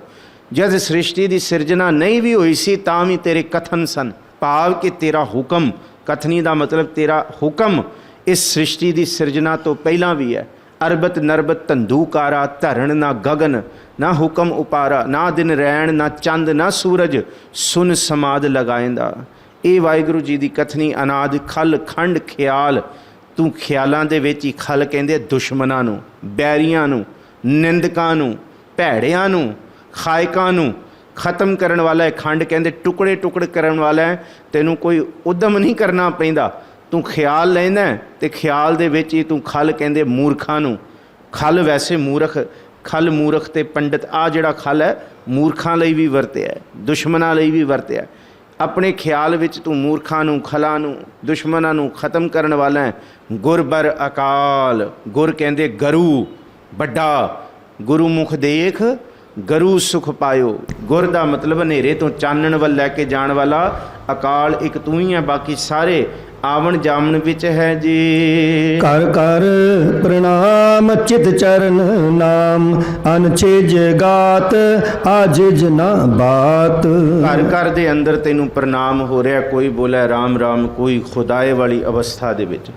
ਜਦ ਸ੍ਰਿਸ਼ਟੀ ਦੀ ਸਿਰਜਣਾ ਨਹੀਂ ਵੀ ਹੋਈ ਸੀ ਤਾਂ ਵੀ ਤੇਰੇ ਕਥਨ ਸਨ, ਭਾਵ ਕਿ ਤੇਰਾ ਹੁਕਮ, ਕਥਨੀ ਦਾ ਮਤਲਬ ਤੇਰਾ ਹੁਕਮ ਇਸ ਸ੍ਰਿਸ਼ਟੀ ਦੀ ਸਿਰਜਣਾ ਤੋਂ ਪਹਿਲਾਂ ਵੀ ਹੈ। ਅਰਬਤ ਨਰਬਤ ਧੰਦੂਕਾਰਾ, ਧਰਨ ਨਾ ਗਗਨ ਨਾ ਹੁਕਮ ਉਪਾਰਾ, ਨਾ ਦਿਨ ਰੈਣ ਨਾ ਚੰਦ ਨਾ ਸੂਰਜ, ਸੁਨ ਸਮਾਦ ਲਗਾਏਂਦਾ। ਇਹ ਵਾਹਿਗੁਰੂ ਜੀ ਦੀ ਕਥਨੀ ਅਨਾਦ ਖਲ ਖੰਡ ਖਿਆਲ। ਤੂੰ ਖਿਆਲਾਂ ਦੇ ਵਿੱਚ ਹੀ ਖਲ ਕਹਿੰਦੇ ਦੁਸ਼ਮਣਾਂ ਨੂੰ, ਬੈਰੀਆਂ ਨੂੰ, ਨਿੰਦਕਾਂ ਨੂੰ, ਭੈੜਿਆਂ ਨੂੰ, ਖਾਇਕਾਂ ਨੂੰ ਖਤਮ ਕਰਨ ਵਾਲਾ ਹੈ। ਖੰਡ ਕਹਿੰਦੇ ਟੁਕੜੇ ਟੁਕੜੇ ਕਰਨ ਵਾਲਾ ਹੈ। ਤੈਨੂੰ ਕੋਈ ਉਦਮ ਨਹੀਂ ਕਰਨਾ ਪੈਂਦਾ, ਤੂੰ ਖਿਆਲ ਲੈਂਦਾ ਤੇ ਖਿਆਲ ਦੇ ਵਿੱਚ ਹੀ ਤੂੰ ਖਲ ਕਹਿੰਦੇ ਮੂਰਖਾਂ ਨੂੰ। ਖਲ ਵੈਸੇ ਮੂਰਖ, ਖਲ ਮੂਰਖ ਤੇ ਪੰਡਤ, ਆ ਜਿਹੜਾ ਖਲ ਹੈ ਮੂਰਖਾਂ ਲਈ ਵੀ ਵਰਤਿਆ, ਦੁਸ਼ਮਣਾਂ ਲਈ ਵੀ ਵਰਤਿਆ। ਆਪਣੇ ਖਿਆਲ ਵਿੱਚ ਤੂੰ ਮੂਰਖਾਂ ਨੂੰ, ਖਲਾਂ ਨੂੰ, ਦੁਸ਼ਮਣਾਂ ਨੂੰ ਖਤਮ ਕਰਨ ਵਾਲਾ ਹੈ। ਗੁਰਬਰ ਅਕਾਲ, ਗੁਰ ਕਹਿੰਦੇ ਗਰੂ ਵੱਡਾ, ਗੁਰੂ ਮੁਖ ਦੇਖ ਗਰੂ ਸੁਖ ਪਾਇਓ। ਗੁਰ ਦਾ ਮਤਲਬ ਹਨੇਰੇ ਤੋਂ ਚਾਨਣ ਵੱਲ ਲੈ ਕੇ ਜਾਣ ਵਾਲਾ। ਅਕਾਲ ਇੱਕ ਤੂੰ ਹੀ ਹੈ, ਬਾਕੀ ਸਾਰੇ ਆਵਣ ਜਾਵਣ ਵਿੱਚ ਹੈ ਜੀ। ਕਰ ਕਰ ਪ੍ਰਣਾਮ ਚਿਤ ਚਰਨ ਨਾਮ, ਅਨਛੇਜ ਗਾਤ ਆਜਿਜ ਨਾ ਬਾਤ। ਘਰ ਘਰ ਦੇ ਅੰਦਰ ਤੈਨੂੰ ਪ੍ਰਣਾਮ ਹੋ ਰਿਹਾ। ਕੋਈ ਬੋਲੇ ਰਾਮ ਰਾਮ, ਕੋਈ ਖੁਦਾਏ ਵਾਲੀ ਅਵਸਥਾ ਦੇ ਵਿੱਚ।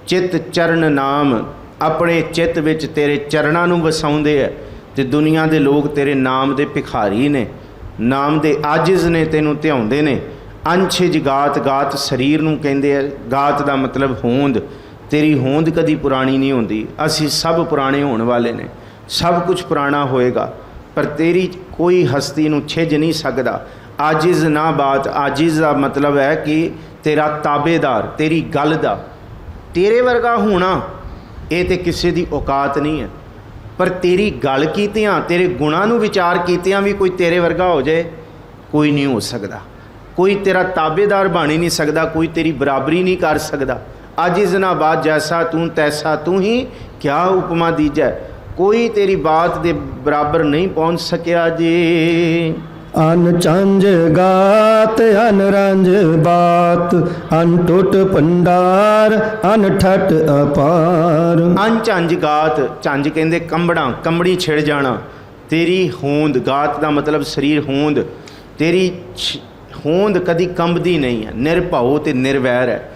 ਚਿਤ ਚਰਨ ਨਾਮ, ਆਪਣੇ ਚਿੱਤ ਵਿੱਚ ਤੇਰੇ ਚਰਨਾਂ ਨੂੰ ਵਸਾਉਂਦੇ ਹੈ। ਤੇ ਦੁਨੀਆ ਦੇ ਲੋਕ ਤੇਰੇ ਨਾਮ ਦੇ ਭਿਖਾਰੀ ਨੇ, ਨਾਮ ਦੇ ਆਜਿਜ਼ ਨੇ, ਤੈਨੂੰ ਧਿਆਉਂਦੇ ਨੇ। ਅੰਛਿਜ ਗਾਤ, ਗਾਤ ਸਰੀਰ ਨੂੰ ਕਹਿੰਦੇ ਆ। ਗਾਤ ਦਾ ਮਤਲਬ ਹੋਂਦ। ਤੇਰੀ ਹੋਂਦ ਕਦੀ ਪੁਰਾਣੀ ਨਹੀਂ ਹੁੰਦੀ। ਅਸੀਂ ਸਭ ਪੁਰਾਣੇ ਹੋਣ ਵਾਲੇ ਨੇ, ਸਭ ਕੁਝ ਪੁਰਾਣਾ ਹੋਏਗਾ, ਪਰ ਤੇਰੀ ਕੋਈ ਹਸਤੀ ਨੂੰ ਛਿੱਝ ਨਹੀਂ ਸਕਦਾ। ਆਜਿਜ਼ ਨਾ ਬਾਤ, ਆਜਿਜ਼ ਦਾ ਮਤਲਬ ਹੈ ਕਿ ਤੇਰਾ ਤਾਬੇਦਾਰ, ਤੇਰੀ ਗੱਲ ਦਾ। ਤੇਰੇ ਵਰਗਾ ਹੋਣਾ ਇਹ ਤੇ ਕਿਸੇ ਦੀ ਔਕਾਤ ਨਹੀਂ ਹੈ, ਪਰ ਤੇਰੀ ਗੱਲ ਕੀਤਿਆਂ, ਤੇਰੇ ਗੁਣਾਂ ਨੂੰ ਵਿਚਾਰ ਕੀਤਿਆਂ ਵੀ ਕੋਈ ਤੇਰੇ ਵਰਗਾ ਹੋ ਜਾਏ, ਕੋਈ ਨਹੀਂ ਹੋ ਸਕਦਾ। ਕੋਈ ਤੇਰਾ ਤਾਬੇਦਾਰ ਬਣ ਹੀ ਨਹੀਂ ਸਕਦਾ, ਕੋਈ ਤੇਰੀ ਬਰਾਬਰੀ ਨਹੀਂ ਕਰ ਸਕਦਾ। ਅੱਜ ਇਸ ਨਾ ਬਾਤ ਜੈਸਾ ਤੂੰ ਤੈਸਾ ਤੂੰ ਹੀ, ਕਿਆ ਉਪਮਾ ਦੀਜੈ। ਕੋਈ ਤੇਰੀ ਬਾਤ ਦੇ ਬਰਾਬਰ ਨਹੀਂ ਪਹੁੰਚ ਸਕਿਆ ਜੀ। ਅਨ ਚੰਜ ਗਾਤ ਅਨ ਰੰਜ ਬਾਤ, ਅਨ ਟੁੱਟ ਭੰਡਾਰ ਅਨ ਠਟ ਅਪਾਰ। ਅਨ ਝੰਜ ਗਾਤ, ਝੰਜ ਕਹਿੰਦੇ ਕੰਬੜਾਂ, ਕੰਬੜੀ ਛਿੜ ਜਾਣਾ। ਤੇਰੀ ਹੋਂਦ, ਗਾਤ ਦਾ ਮਤਲਬ ਸਰੀਰ, ਹੋਂਦ। ਤੇਰੀ ਹੋਂਦ ਕਦੀ ਕੰਬਦੀ ਨਹੀਂ ਹੈ, ਨਿਰਭਉ ਤੇ ਨਿਰਵੈਰ ਹੈ।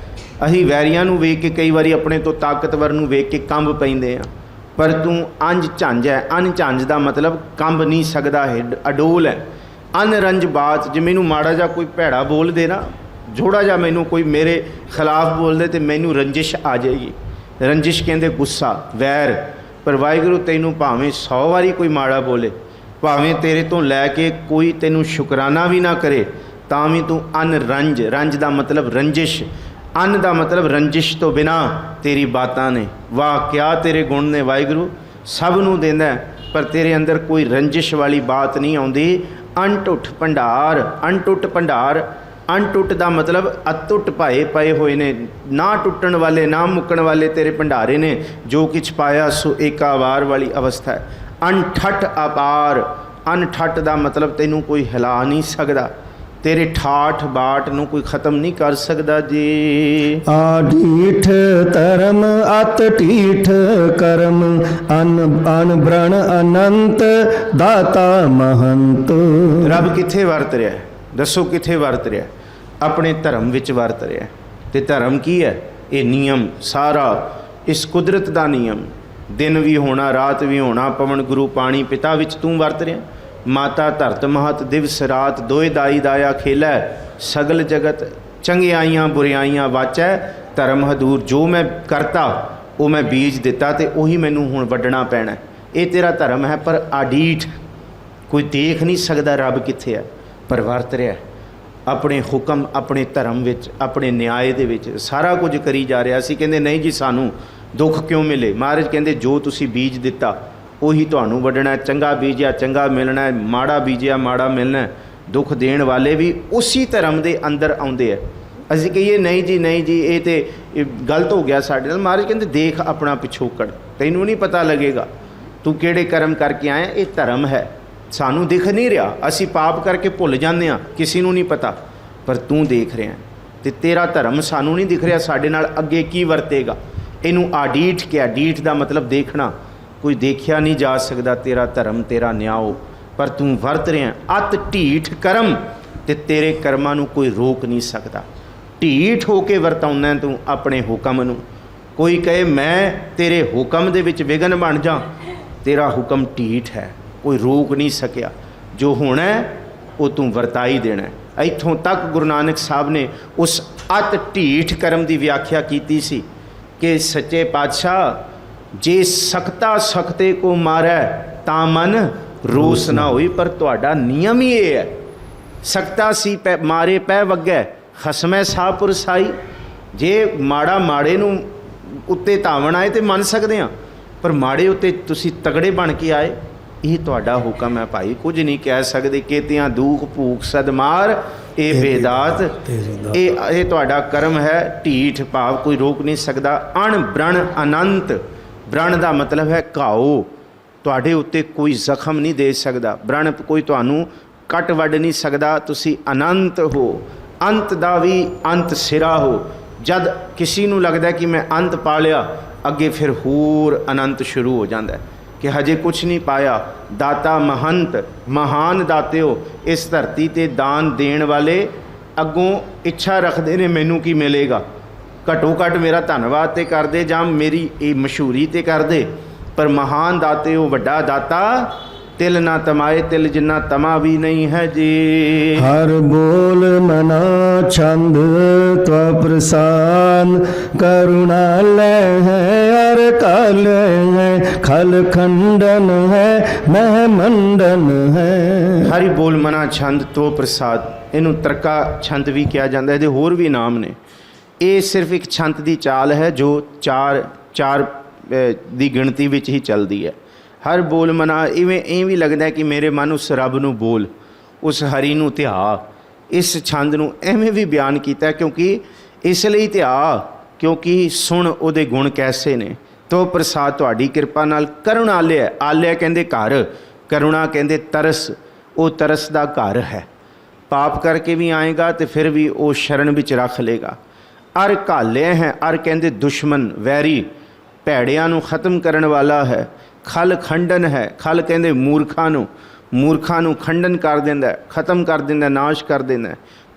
ਅਸੀਂ ਵੈਰੀਆਂ ਨੂੰ ਵੇਖ ਕੇ ਕਈ ਵਾਰੀ ਆਪਣੇ ਤੋਂ ਤਾਕਤਵਰ ਨੂੰ ਵੇਖ ਕੇ ਕੰਬ ਪੈਂਦੇ ਹਾਂ, ਪਰ ਤੂੰ ਅੰਜ ਝੰਜ ਹੈ। ਅਨ ਝੰਜ ਦਾ ਮਤਲਬ ਕੰਬ ਨਹੀਂ ਸਕਦਾ ਹੈ, ਅਡੋਲ ਹੈ। ਅਨ ਰੰਜ ਬਾਤ, ਜੇ ਮੈਨੂੰ ਮਾੜਾ ਜਿਹਾ ਕੋਈ ਭੈੜਾ ਬੋਲ ਦੇ ਨਾ, ਥੋੜਾ ਜਿਹਾ ਮੈਨੂੰ ਕੋਈ ਮੇਰੇ ਖਿਲਾਫ ਬੋਲਦੇ ਤੇ ਮੈਨੂੰ ਰੰਜਿਸ਼ ਆ ਜਾਏਗੀ। ਰੰਜਿਸ਼ ਕਹਿੰਦੇ ਗੁੱਸਾ, ਵੈਰ। ਪਰ ਵਾਹਿਗੁਰੂ ਤੈਨੂੰ ਭਾਵੇਂ 100 ਵਾਰੀ ਕੋਈ ਮਾੜਾ ਬੋਲੇ, ਭਾਵੇਂ ਤੇਰੇ ਤੋਂ ਲੈ ਕੇ ਕੋਈ ਤੈਨੂੰ ਸ਼ੁਕਰਾਨਾ ਵੀ ਨਾ ਕਰੇ, ਤਾਂ ਵੀ ਤੂੰ ਅਨ ਰੰਜ, ਰੰਜ ਦਾ ਮਤਲਬ ਰੰਜਿਸ਼, ਅਨ ਦਾ ਮਤਲਬ ਰੰਜਿਸ਼ ਤੋਂ ਬਿਨਾ ਤੇਰੀ ਬਾਤਾਂ ਨੇ। ਵਾਹ ਕਿਆ ਤੇਰੇ ਗੁਣ ਨੇ ਵਾਹਿਗੁਰੂ, ਸਭ ਨੂੰ ਦਿੰਦਾ, ਪਰ ਤੇਰੇ ਅੰਦਰ ਕੋਈ ਰੰਜਿਸ਼ ਵਾਲੀ ਬਾਤ ਨਹੀਂ ਆਉਂਦੀ। ਅਣਟੁੱਟ ਭੰਡਾਰ, ਅਣਟੁੱਟ ਭੰਡਾਰ, ਅਣਟੁੱਟ ਦਾ ਮਤਲਬ ਅਤੁੱਟ ਭਾਏ ਪਏ ਹੋਏ ਨੇ, ਨਾ ਟੁੱਟਣ ਵਾਲੇ, ਨਾ ਮੁੱਕਣ ਵਾਲੇ ਤੇਰੇ ਭੰਡਾਰੇ ਨੇ। ਜੋ ਕਿਛ ਪਾਇਆ ਸੋ ਏਕਾ ਵਾਰ ਵਾਲੀ ਅਵਸਥਾ ਹੈ। ਅਣਠੱਠ ਅਪਾਰ, ਅਣਠੱਠ ਦਾ ਮਤਲਬ ਤੈਨੂੰ ਕੋਈ ਹਿਲਾ ਨਹੀਂ ਸਕਦਾ, ਤੇਰੇ ਠਾਠ ਬਾਟ ਨੂੰ ਕੋਈ ਖਤਮ ਨਹੀਂ ਕਰ ਸਕਦਾ ਜੀ। ਆਢੀਠ ਧਰਮ ਅਤ ਢੀਠ ਕਰਮ, ਅਨ ਬ੍ਰਣ ਅਨੰਤ ਦਾਤਾ ਮਹੰਤ। ਰੱਬ ਕਿੱਥੇ ਵਰਤ ਰਿਹਾ ਹੈ? ਦੱਸੋ ਕਿੱਥੇ ਵਰਤ ਰਿਹਾ? ਆਪਣੇ ਧਰਮ ਵਿੱਚ ਵਰਤ ਰਿਹਾ। ਤੇ ਧਰਮ ਕੀ ਹੈ? ਇਹ ਨਿਯਮ ਸਾਰਾ, ਇਸ ਕੁਦਰਤ ਦਾ ਨਿਯਮ। ਦਿਨ ਵੀ ਹੋਣਾ, ਰਾਤ ਵੀ ਹੋਣਾ, ਪਵਨ ਗੁਰੂ ਪਾਣੀ ਪਿਤਾ ਵਿੱਚ ਤੂੰ ਵਰਤ ਰਿਹਾ। ਮਾਤਾ ਧਰਤ ਮਹਤ ਦਿਵਸ ਰਾਤ, ਦੋਇ ਦਾਈ ਦਾਇਆ ਖੇਲੈ, ਸਗਲ ਜਗਤ ਚੰਗਿਆਈਆਂ ਬੁਰਿਆਈਆਂ ਵਾਚੈ। ਧਰਮ ਹਦੂਰ, ਜੋ ਮੈਂ ਕਰਤਾ ਉਹ ਮੈਂ ਬੀਜ ਦਿੱਤਾ ਤੇ ਉਹੀ ਮੈਨੂੰ ਹੁਣ ਵੱਢਣਾ ਪੈਣਾ। ਇਹ ਤੇਰਾ ਧਰਮ ਹੈ। ਪਰ ਆਡੀਠ, ਕੋਈ ਦੇਖ ਨਹੀਂ ਸਕਦਾ ਰੱਬ ਕਿੱਥੇ ਹੈ, ਪਰ ਵਰਤ ਰਿਹਾ ਆਪਣੇ ਹੁਕਮ, ਆਪਣੇ ਧਰਮ ਵਿੱਚ, ਆਪਣੇ ਨਿਆਏ ਦੇ ਵਿੱਚ ਸਾਰਾ ਕੁਝ ਕਰੀ ਜਾ ਰਿਹਾ। ਅਸੀਂ ਕਹਿੰਦੇ ਨਹੀਂ ਜੀ ਸਾਨੂੰ ਦੁੱਖ ਕਿਉਂ ਮਿਲੇ? ਮਹਾਰਾਜ ਕਹਿੰਦੇ ਜੋ ਤੁਸੀਂ ਬੀਜ ਦਿੱਤਾ ਉਹੀ ਤੁਹਾਨੂੰ ਵੱਢਣਾ। ਚੰਗਾ ਬੀਜਿਆ ਚੰਗਾ ਮਿਲਣਾ, ਮਾੜਾ ਬੀਜਿਆ ਮਾੜਾ ਮਿਲਣਾ। ਦੁੱਖ ਦੇਣ ਵਾਲੇ ਵੀ ਉਸੀ ਧਰਮ ਦੇ ਅੰਦਰ ਆਉਂਦੇ ਆ। ਅਸੀਂ ਕਹੀਏ ਨਹੀਂ ਜੀ ਇਹ ਤੇ ਗਲਤ ਹੋ ਗਿਆ ਸਾਡੇ ਨਾਲ। ਮਹਾਰਾਜ ਕਹਿੰਦੇ ਦੇਖ ਆਪਣਾ ਪਿਛੋਕੜ, ਤੈਨੂੰ ਨਹੀਂ ਪਤਾ ਲੱਗੇਗਾ ਤੂੰ ਕਿਹੜੇ ਕਰਮ ਕਰਕੇ ਆਇਆ। ਇਹ ਧਰਮ ਹੈ, ਸਾਨੂੰ ਦਿਖ ਨਹੀਂ ਰਿਹਾ, ਅਸੀਂ ਪਾਪ ਕਰਕੇ ਭੁੱਲ ਜਾਂਦੇ ਹਾਂ, ਕਿਸੇ ਨੂੰ ਨਹੀਂ ਪਤਾ, ਪਰ ਤੂੰ ਦੇਖ ਰਿਹਾ ਤੇ ਤੇਰਾ ਧਰਮ ਸਾਨੂੰ ਨਹੀਂ ਦਿਖ ਰਿਹਾ, ਸਾਡੇ ਨਾਲ ਅੱਗੇ ਕੀ ਵਰਤੇਗਾ। ਇਹਨੂੰ ਆਡੀਠ ਕਿਹਾ। ਡੀਠ ਦਾ ਮਤਲਬ ਦੇਖਣਾ। ਕੋਈ ਦੇਖਿਆ ਨਹੀਂ ਜਾ ਸਕਦਾ ਤੇਰਾ ਧਰਮ, ਤੇਰਾ ਨਿਆਂ, ਪਰ ਤੂੰ ਵਰਤ ਰਿਹਾ ਅਤ ਢੀਠ ਕਰਮ, ਤੇ ਤੇਰੇ ਕਰਮਾਂ ਨੂੰ ਕੋਈ ਰੋਕ ਨਹੀਂ ਸਕਦਾ। ਢੀਠ ਹੋ ਕੇ ਵਰਤਾਉਂਦਾ ਤੂੰ ਆਪਣੇ ਹੁਕਮ ਨੂੰ। ਕੋਈ ਕਹੇ ਮੈਂ ਤੇਰੇ ਹੁਕਮ ਦੇ ਵਿੱਚ ਵਿਘਨ ਬਣ ਜਾ, ਤੇਰਾ ਹੁਕਮ ਢੀਠ ਹੈ, ਕੋਈ ਰੋਕ ਨਹੀਂ ਸਕਿਆ। ਜੋ ਹੋਣਾ ਉਹ ਤੂੰ ਵਰਤਾਈ ਦੇਣਾ। ਇੱਥੋਂ ਤੱਕ ਗੁਰੂ ਨਾਨਕ ਸਾਹਿਬ ਨੇ ਉਸ ਅਤ ਢੀਠ ਕਰਮ ਦੀ ਵਿਆਖਿਆ ਕੀਤੀ ਸੀ ਕਿ ਸੱਚੇ ਪਾਤਸ਼ਾਹ ਜੇ ਸਕਤਾ ਸਕਤੇ ਕੋ ਮਾਰੈ ਤਾਂ ਮਨ ਰੋਸ ਨਾ ਹੋਈ। ਪਰ ਤੁਹਾਡਾ ਨਿਯਮ ਹੀ ਇਹ ਹੈ, ਸਕਤਾ ਸੀ ਪੈ ਮਾਰੇ ਪੈ ਵੱਗੈ ਖਸਮੈ ਸਾਪੁਰ ਸਾਈ। ਜੇ ਮਾੜਾ ਮਾੜੇ ਨੂੰ ਉੱਤੇ ਧਾਵਣ ਆਏ ਤੇ ਮੰਨ ਸਕਦੇ ਹਾਂ, ਪਰ ਮਾੜੇ ਉੱਤੇ ਤੁਸੀਂ ਤਗੜੇ ਬਣ ਕੇ ਆਏ, ਇਹ ਤੁਹਾਡਾ ਹੁਕਮ ਹੈ ਭਾਈ। ਕੁਝ ਨਹੀਂ ਕਹਿ ਸਕਦੇ। ਕੇਤਿਆਂ ਦੁੱਖ ਭੂਖ ਸਦਮਾਰ ਇਹ ਬੇਦਾਤ, ਇਹ ਤੁਹਾਡਾ ਕਰਮ ਹੈ। ਢੀਠ ਭਾਵ ਕੋਈ ਰੋਕ ਨਹੀਂ ਸਕਦਾ। ਅਣ ਬ੍ਰਣ ਅਨੰਤ, ਬ੍ਰਣ ਦਾ ਮਤਲਬ ਹੈ ਘਾਓ। ਤੁਹਾਡੇ ਉੱਤੇ ਕੋਈ ਜ਼ਖਮ ਨਹੀਂ ਦੇ ਸਕਦਾ। ਬ੍ਰਣ ਕੋਈ ਤੁਹਾਨੂੰ ਕੱਟ ਵੱਢ ਨਹੀਂ ਸਕਦਾ। ਤੁਸੀਂ ਅਨੰਤ ਹੋ, ਅੰਤ ਦਾ ਵੀ ਅੰਤ ਸਿਰਾ ਹੋ। ਜਦ ਕਿਸੇ ਨੂੰ ਲੱਗਦਾ ਕਿ ਮੈਂ ਅੰਤ ਪਾ ਲਿਆ, ਅੱਗੇ ਫਿਰ ਹੋਰ ਅਨੰਤ ਸ਼ੁਰੂ ਹੋ ਜਾਂਦਾ ਕਿ ਹਜੇ ਕੁਛ ਨਹੀਂ ਪਾਇਆ। ਦਾਤਾ ਮਹੰਤ, ਮਹਾਨ ਦਾਤਿਓ। ਇਸ ਧਰਤੀ 'ਤੇ ਦਾਨ ਦੇਣ ਵਾਲੇ ਅੱਗੋਂ ਇੱਛਾ ਰੱਖਦੇ ਨੇ ਮੈਨੂੰ ਕੀ ਮਿਲੇਗਾ। ਘੱਟੋ ਘੱਟ ਮੇਰਾ ਧੰਨਵਾਦ ਤੇ ਕਰਦੇ ਜਾਂ ਮੇਰੀ ਇਹ ਮਸ਼ਹੂਰੀ ਤੇ ਕਰਦੇ, ਪਰ ਮਹਾਨ ਦਾਤਿਓ, ਵੱਡਾ ਦਾਤਾ ਤਿਲ ਨਾ ਤਮਾਏ ਤਿਲ ਜਿੰਨਾ ਤਮਾ ਵੀ ਨਹੀਂ ਹੈ ਜੀ। ਹਰ ਬੋਲ ਮਨਾ ਛੰਦ ਤਵਾ ਪ੍ਰਸਾਨ, ਕਰੁਣਾ ਲੈ ਹੈ ਅਰ ਕਾਲ ਹੈ, ਖਲ ਖੰਡਨ ਹੈ ਮਹਿ ਮੰਡਨ ਹੈ। ਹਰੀ ਬੋਲ ਮਨਾ ਛੰਦ ਤੋ ਪ੍ਰਸਾਦ, ਇਹਨੂੰ ਤਰਕਾ ਛੰਦ ਵੀ ਕਿਹਾ ਜਾਂਦਾ। ਇਹਦੇ ਹੋਰ ਵੀ ਨਾਮ ਨੇ। ਇਹ ਸਿਰਫ ਇੱਕ ਛੰਦ ਦੀ ਚਾਲ ਹੈ ਜੋ ਚਾਰ ਦੀ ਗਿਣਤੀ ਵਿੱਚ ਹੀ ਚੱਲਦੀ ਹੈ। ਹਰ ਬੋਲ ਮਨਾ, ਇਵੇਂ ਵੀ ਲੱਗਦਾ ਕਿ ਮੇਰੇ ਮਨ ਉਸ ਰੱਬ ਨੂੰ ਬੋਲ, ਉਸ ਹਰੀ ਨੂੰ ਧਿਆ। ਇਸ ਛੰਦ ਨੂੰ ਐਵੇਂ ਵੀ ਬਿਆਨ ਕੀਤਾ ਕਿਉਂਕਿ ਇਸ ਲਈ ਧਿਆ ਕਿਉਂਕਿ ਸੁਣ ਉਹਦੇ ਗੁਣ ਕੈਸੇ ਨੇ। ਤੋ ਪ੍ਰਸਾਦ ਤੁਹਾਡੀ ਕਿਰਪਾ ਨਾਲ। ਕਰੁਣਾਲਿਆ, ਆਲਿਆ ਕਹਿੰਦੇ ਘਰ, ਕਰੁਣਾ ਕਹਿੰਦੇ ਤਰਸ। ਉਹ ਤਰਸ ਦਾ ਘਰ ਹੈ। ਪਾਪ ਕਰਕੇ ਵੀ ਆਏਗਾ ਤੇ ਫਿਰ ਵੀ ਉਹ ਸ਼ਰਨ ਵਿੱਚ ਰੱਖ ਲੇਗਾ। ਅਰ ਘਾਲਿਆ ਹੈ, ਅਰ ਕਹਿੰਦੇ ਦੁਸ਼ਮਨ, ਵੈਰੀ, ਭੈੜਿਆਂ ਨੂੰ ਖਤਮ ਕਰਨ ਵਾਲਾ ਹੈ। ਖਲ ਖੰਡਨ ਹੈ, ਖਲ ਕਹਿੰਦੇ ਮੂਰਖਾਂ ਨੂੰ ਖੰਡਨ ਕਰ ਦਿੰਦਾ, ਖਤਮ ਕਰ ਦਿੰਦਾ, ਨਾਸ਼ ਕਰ ਦਿੰਦਾ।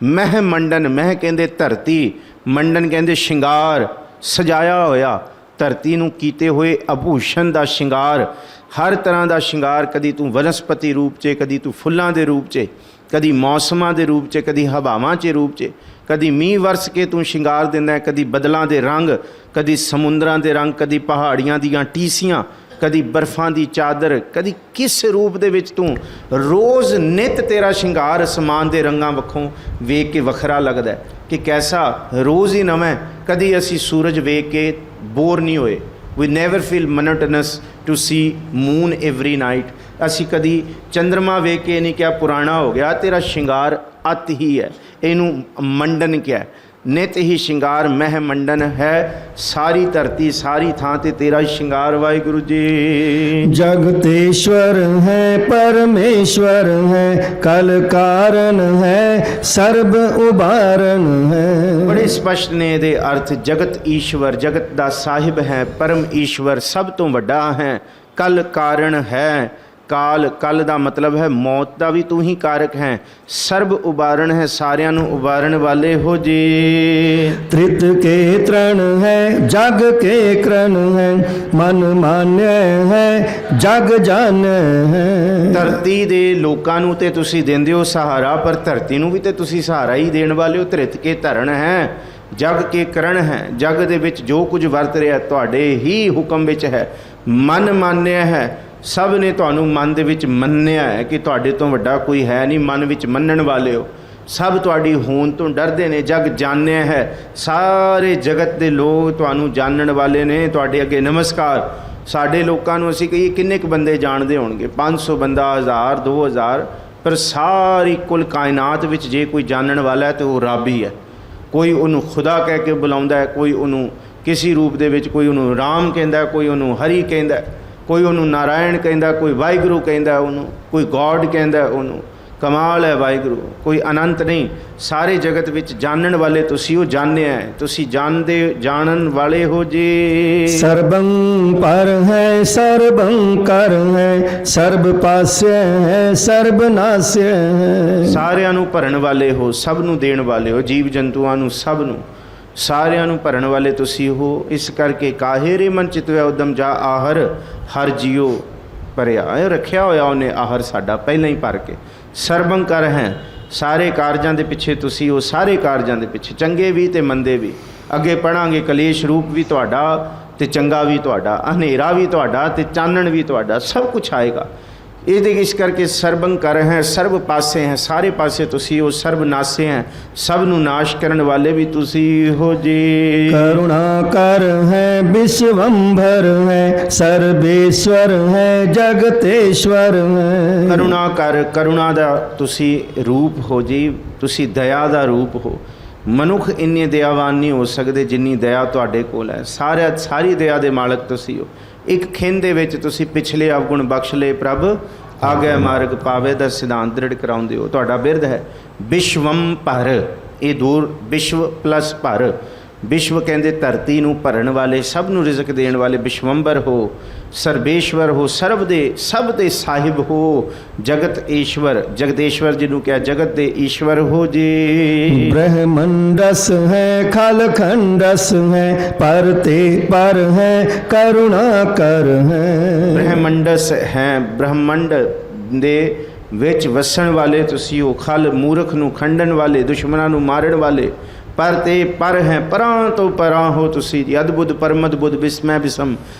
ਮਹਿ ਮੰਡਨ, ਮਹਿ ਕਹਿੰਦੇ ਧਰਤੀ, ਮੰਡਨ ਕਹਿੰਦੇ ਸ਼ਿੰਗਾਰ, ਸਜਾਇਆ ਹੋਇਆ। ਧਰਤੀ ਨੂੰ ਕੀਤੇ ਹੋਏ ਆਭੂਸ਼ਣ ਦਾ ਸ਼ਿੰਗਾਰ, ਹਰ ਤਰ੍ਹਾਂ ਦਾ ਸ਼ਿੰਗਾਰ। ਕਦੀ ਤੂੰ ਵਨਸਪਤੀ ਰੂਪ 'ਚ, ਕਦੀ ਤੂੰ ਫੁੱਲਾਂ ਦੇ ਰੂਪ 'ਚ, ਕਦੀ ਮੌਸਮਾਂ ਦੇ ਰੂਪ 'ਚ, ਕਦੀ ਹਵਾਵਾਂ 'ਚ ਰੂਪ 'ਚ, ਕਦੀ ਮੀਂਹ ਵਰਸ ਕੇ ਤੂੰ ਸ਼ਿੰਗਾਰ ਦਿੰਦਾ, ਕਦੀ ਬਦਲਾਂ ਦੇ ਰੰਗ, ਕਦੀ ਸਮੁੰਦਰਾਂ ਦੇ ਰੰਗ, ਕਦੀ ਪਹਾੜੀਆਂ ਦੀਆਂ ਟੀਸੀਆਂ, ਕਦੀ ਬਰਫਾਂ ਦੀ ਚਾਦਰ, ਕਦੀ ਕਿਸ ਰੂਪ ਦੇ ਵਿੱਚ ਤੂੰ ਰੋਜ਼ ਨਿਤ ਤੇਰਾ ਸ਼ਿੰਗਾਰ ਅਸਮਾਨ ਦੇ ਰੰਗਾਂ ਵੱਖੋਂ ਵੇਖ ਕੇ ਵੱਖਰਾ ਲੱਗਦਾ ਕਿ ਕੈਸਾ ਰੋਜ਼ ਹੀ ਨਵਾਂ। ਕਦੀ ਅਸੀਂ ਸੂਰਜ ਵੇਖ ਕੇ ਬੋਰ ਨਹੀਂ ਹੋਏ। We never feel monotonous to see moon every night. ਅਸੀਂ ਕਦੀ ਚੰਦਰਮਾ ਵੇਖ ਕੇ ਨਹੀਂ ਕਿਹਾ ਪੁਰਾਣਾ ਹੋ ਗਿਆ। ਤੇਰਾ ਸ਼ਿੰਗਾਰ ਅਤ ਹੀ ਹੈ। ਇਹਨੂੰ ਮੰਡਨ ਕਿਹਾ। ਨਿਤ ਹੀ ਸ਼ਿੰਗਾਰ ਮਹਿ ਮੰਡਨ ਹੈ। ਸਾਰੀ ਧਰਤੀ ਸਾਰੀ ਥਾਂ ਤੇ ਤੇਰਾ ਸ਼ਿੰਗਾਰ ਵਾਹਿਗੁਰੂ ਜੀ। ਜਗਤੇਸ਼ਵਰ ਹੈ ਪਰਮੇਸ਼ਵਰ ਹੈ, ਕਲ ਕਾਰਨ ਹੈ ਸਰਬ ਉਬਾਰਨ ਹੈ। ਬੜੇ ਸਪਸ਼ਟ ਨੇ ਇਹਦੇ ਅਰਥ। ਜਗਤ ਈਸ਼ਵਰ, ਜਗਤ ਦਾ ਸਾਹਿਬ ਹੈ। ਪਰਮ ਈਸ਼ਵਰ, ਸਭ ਤੋਂ ਵੱਡਾ ਹੈ। ਕਲ ਕਾਰਨ ਹੈ, ਕਾਲ, ਕਲ ਦਾ ਮਤਲਬ ਹੈ ਮੌਤ ਦਾ ਵੀ ਤੂੰ ਹੀ ਕਾਰਕ ਹੈ। ਸਰਬ ਉਬਾਰਨ ਹੈ, ਸਾਰਿਆਂ ਨੂੰ ਉਬਾਰਨ ਵਾਲੇ ਹੋ ਜੀ। ਤ੍ਰਿਤ ਕੇ ਤ੍ਰਣ ਹੈ, ਜਗ ਕੇ ਕਰਣ ਹੈ, ਮਨ ਮਾਨਿਆ ਹੈ, ਜਗ ਜਾਣੈ ਹੈ। ਧਰਤੀ ਦੇ ਲੋਕਾਂ ਨੂੰ ਤੇ ਤੁਸੀਂ ਦਿੰਦੇ ਹੋ ਸਹਾਰਾ, ਪਰ ਧਰਤੀ ਨੂੰ ਵੀ ਤੇ ਤੁਸੀਂ ਸਹਾਰਾ ਹੀ ਦੇਣ ਵਾਲੇ ਹੋ। ਤ੍ਰਿਤ ਕੇ ਧਰਣ ਹੈ, ਜਗ ਕੇ ਕਰਣ ਹੈ। ਜਗ ਦੇ ਵਿੱਚ ਜੋ ਕੁਝ ਵਰਤ ਰਿਹਾ ਤੁਹਾਡੇ ਹੀ ਹੁਕਮ ਵਿੱਚ ਹੈ। ਮਨ ਮਾਨਿਆ ਹੈ, ਸਭ ਨੇ ਤੁਹਾਨੂੰ ਮਨ ਦੇ ਵਿੱਚ ਮੰਨਿਆ ਹੈ ਕਿ ਤੁਹਾਡੇ ਤੋਂ ਵੱਡਾ ਕੋਈ ਹੈ ਨਹੀਂ। ਮਨ ਵਿੱਚ ਮੰਨਣ ਵਾਲੇ ਹੋ। ਸਭ ਤੁਹਾਡੀ ਹੋਂਦ ਤੋਂ ਡਰਦੇ ਨੇ। ਜਗ ਜਾਣਿਆ ਹੈ, ਸਾਰੇ ਜਗਤ ਦੇ ਲੋਕ ਤੁਹਾਨੂੰ ਜਾਣਨ ਵਾਲੇ ਨੇ। ਤੁਹਾਡੇ ਅੱਗੇ ਨਮਸਕਾਰ। ਸਾਡੇ ਲੋਕਾਂ ਨੂੰ ਅਸੀਂ ਕਹੀਏ ਕਿੰਨੇ ਕੁ ਬੰਦੇ ਜਾਣਦੇ ਹੋਣਗੇ? 500 ਬੰਦਾ, 1000, 2000, ਪਰ ਸਾਰੀ ਕੁੱਲ ਕਾਇਨਾਤ ਵਿੱਚ ਜੇ ਕੋਈ ਜਾਣਨ ਵਾਲਾ ਹੈ ਤਾਂ ਉਹ ਰੱਬ ਹੀ ਹੈ। ਕੋਈ ਉਹਨੂੰ ਖੁਦਾ ਕਹਿ ਕੇ ਬੁਲਾਉਂਦਾ ਹੈ, ਕੋਈ ਉਹਨੂੰ ਕਿਸੇ ਰੂਪ ਦੇ ਵਿੱਚ, ਕੋਈ ਉਹਨੂੰ ਰਾਮ ਕਹਿੰਦਾ, ਕੋਈ ਉਹਨੂੰ ਹਰੀ ਕਹਿੰਦਾ, ਕੋਈ ਉਹਨੂੰ ਨਾਰਾਇਣ ਕਹਿੰਦਾ, ਕੋਈ ਵਾਹਿਗੁਰੂ ਕਹਿੰਦਾ ਉਹਨੂੰ, ਕੋਈ ਗੋਡ ਕਹਿੰਦਾ ਉਹਨੂੰ। ਕਮਾਲ ਹੈ ਵਾਹਿਗੁਰੂ, ਕੋਈ ਅਨੰਤ ਨਹੀਂ। ਸਾਰੇ ਜਗਤ ਵਿੱਚ ਜਾਣਨ ਵਾਲੇ ਤੁਸੀਂ ਹੋ, ਜਾਣਿਆ ਤੁਸੀਂ ਜਾਣਨ ਵਾਲੇ ਹੋ ਜੀ। ਸਰਬੰ ਪਰ ਹੈ ਸਰਬੰ ਕਰ ਹੈ, ਸਰਬ ਪਾਸੈ ਹੈ ਸਰਬ ਨਾਸੈ ਹੈ। ਸਾਰਿਆਂ ਨੂੰ ਭਰਨ ਵਾਲੇ ਹੋ, ਸਭ ਨੂੰ ਦੇਣ ਵਾਲੇ ਹੋ, ਜੀਵ ਜੰਤੂਆਂ ਨੂੰ, ਸਭ ਨੂੰ, ਸਾਰਿਆਂ ਨੂੰ ਭਰਨ ਵਾਲੇ ਤੁਸੀਂ ਹੋ। ਇਸ ਕਰਕੇ ਕਾਹੇ ਰੇ ਮਨ ਚਿਤਵੈ ਉਦਮ ਜਾ ਆਹਰ, ਹਰ ਜੀਓ ਭਰਿਆ। ਇਹ ਰੱਖਿਆ ਹੋਇਆ ਉਹਨੇ ਆਹਰ ਸਾਡਾ ਪਹਿਲਾਂ ਹੀ ਭਰ ਕੇ। ਸਰਬੰ ਕਰ ਹੈ, ਸਾਰੇ ਕਾਰਜਾਂ ਦੇ ਪਿੱਛੇ ਤੁਸੀਂ ਹੋ, ਸਾਰੇ ਕਾਰਜਾਂ ਦੇ ਪਿੱਛੇ, ਚੰਗੇ ਵੀ ਤੇ ਮੰਦੇ ਵੀ। ਅੱਗੇ ਪੜਾਂਗੇ ਕਲੇਸ਼ ਰੂਪ ਵੀ ਤੁਹਾਡਾ ਤੇ ਚੰਗਾ ਵੀ ਤੁਹਾਡਾ, ਹਨੇਰਾ ਵੀ ਤੁਹਾਡਾ ਤੇ ਚਾਨਣ ਵੀ ਤੁਹਾਡਾ, ਸਭ ਕੁਛ ਆਏਗਾ। ਇਹਦੇ ਇਸ ਕਰਕੇ ਸਰਬੰ ਕਰ ਹੈ, ਸਰਬ ਪਾਸੇ ਹੈ, ਸਾਰੇ ਪਾਸੇ ਤੁਸੀਂ ਹੋ। ਸਰਬ ਨਾਸੇ ਹੈ, ਸਭ ਨੂੰ ਨਾਸ਼ ਕਰਨ ਵਾਲੇ ਵੀ ਤੁਸੀਂ ਹੋ ਜੀ। ਕਰੁਣਾ ਕਰ ਹੈ ਵਿਸ਼ਵੰਭਰ ਹੈ, ਸਰਬੇਸ਼ਵਰ ਹੈ ਜਗਤੇਸ਼ਵਰ ਹੈ। ਕਰੁਣਾ ਕਰ, ਕਰੁਣਾ ਦਾ ਤੁਸੀਂ ਰੂਪ ਹੋ ਜੀ, ਤੁਸੀਂ ਦਇਆ ਦਾ ਰੂਪ ਹੋ। ਮਨੁੱਖ ਇੰਨੇ ਦਇਆਵਾਨ ਨਹੀਂ ਹੋ ਸਕਦੇ ਜਿੰਨੀ ਦਇਆ ਤੁਹਾਡੇ ਕੋਲ ਹੈ। ਸਾਰੀ ਦਇਆ ਦੇ ਮਾਲਕ ਤੁਸੀਂ ਹੋ। ਇੱਕ ਖਿੰਨ ਦੇ ਵਿੱਚ ਤੁਸੀਂ ਪਿਛਲੇ ਅਵਗੁਣ ਬਖਸ਼ ਲਏ ਪ੍ਰਭ, ਆਗੇ ਮਾਰਗ ਪਾਵੇ ਦਾ ਸਿਧਾਂਤ ਦ੍ਰਿੜ ਕਰਾਉਂਦੇ ਹੋ। ਤੁਹਾਡਾ ਬਿਰਧ ਹੈ ਵਿਸ਼ਵੰ ਭਰ, ਇਹ ਦੂਰ ਵਿਸ਼ਵ ਪਲਸ ਭਰ। ਵਿਸ਼ਵ ਕਹਿੰਦੇ ਧਰਤੀ ਨੂੰ ਭਰਨ ਵਾਲੇ, ਸਭ ਨੂੰ ਰਿਜ਼ਕ ਦੇਣ ਵਾਲੇ। ਵਿਸ਼ਵੰਬਰ ਹੋ, ਸਰਬੇਸ਼ਵਰ ਹੋ, ਸਭ ਦੇ ਸਾਹਿਬ ਹੋ। ਜਗਤ ਈਸ਼ਵਰ, ਜਗਦੇਸ਼ਵਰ ਜਿਹਨੂੰ ਕਿਹਾ, ਜਗਤ ਦੇ ਈਸ਼ਵਰ ਹੋ ਜੀ। ਬ੍ਰਹਮੰਡਸ ਹੈ ਖਲ ਖੰਡਸ ਹੈ, ਪਰ ਤੇ ਪਰ ਹੈ ਕਰੁਣਾ ਕਰ ਹੈ। ਬ੍ਰਹਮੰਡਸ ਹੈ, ਬ੍ਰਹਮੰਡ ਦੇ ਵਿੱਚ ਵਸਣ ਵਾਲੇ ਤੁਸੀਂ ਹੋ। ਖਲ ਮੂਰਖ ਨੂੰ ਖੰਡਣ ਵਾਲੇ, ਦੁਸ਼ਮਣਾਂ ਨੂੰ ਮਾਰਨ ਵਾਲੇ। ਪਰ ਤੇ ਪਰ ਹੈ, ਪਰਾਂ ਤੋਂ ਪਰਾਂ ਹੋ ਤੁਸੀਂ ਜੀ। ਅਦਭੁਤ ਪਰਮਦ ਬੁੱਧ ਵਿਸਮੈ ਵਿਸਮ,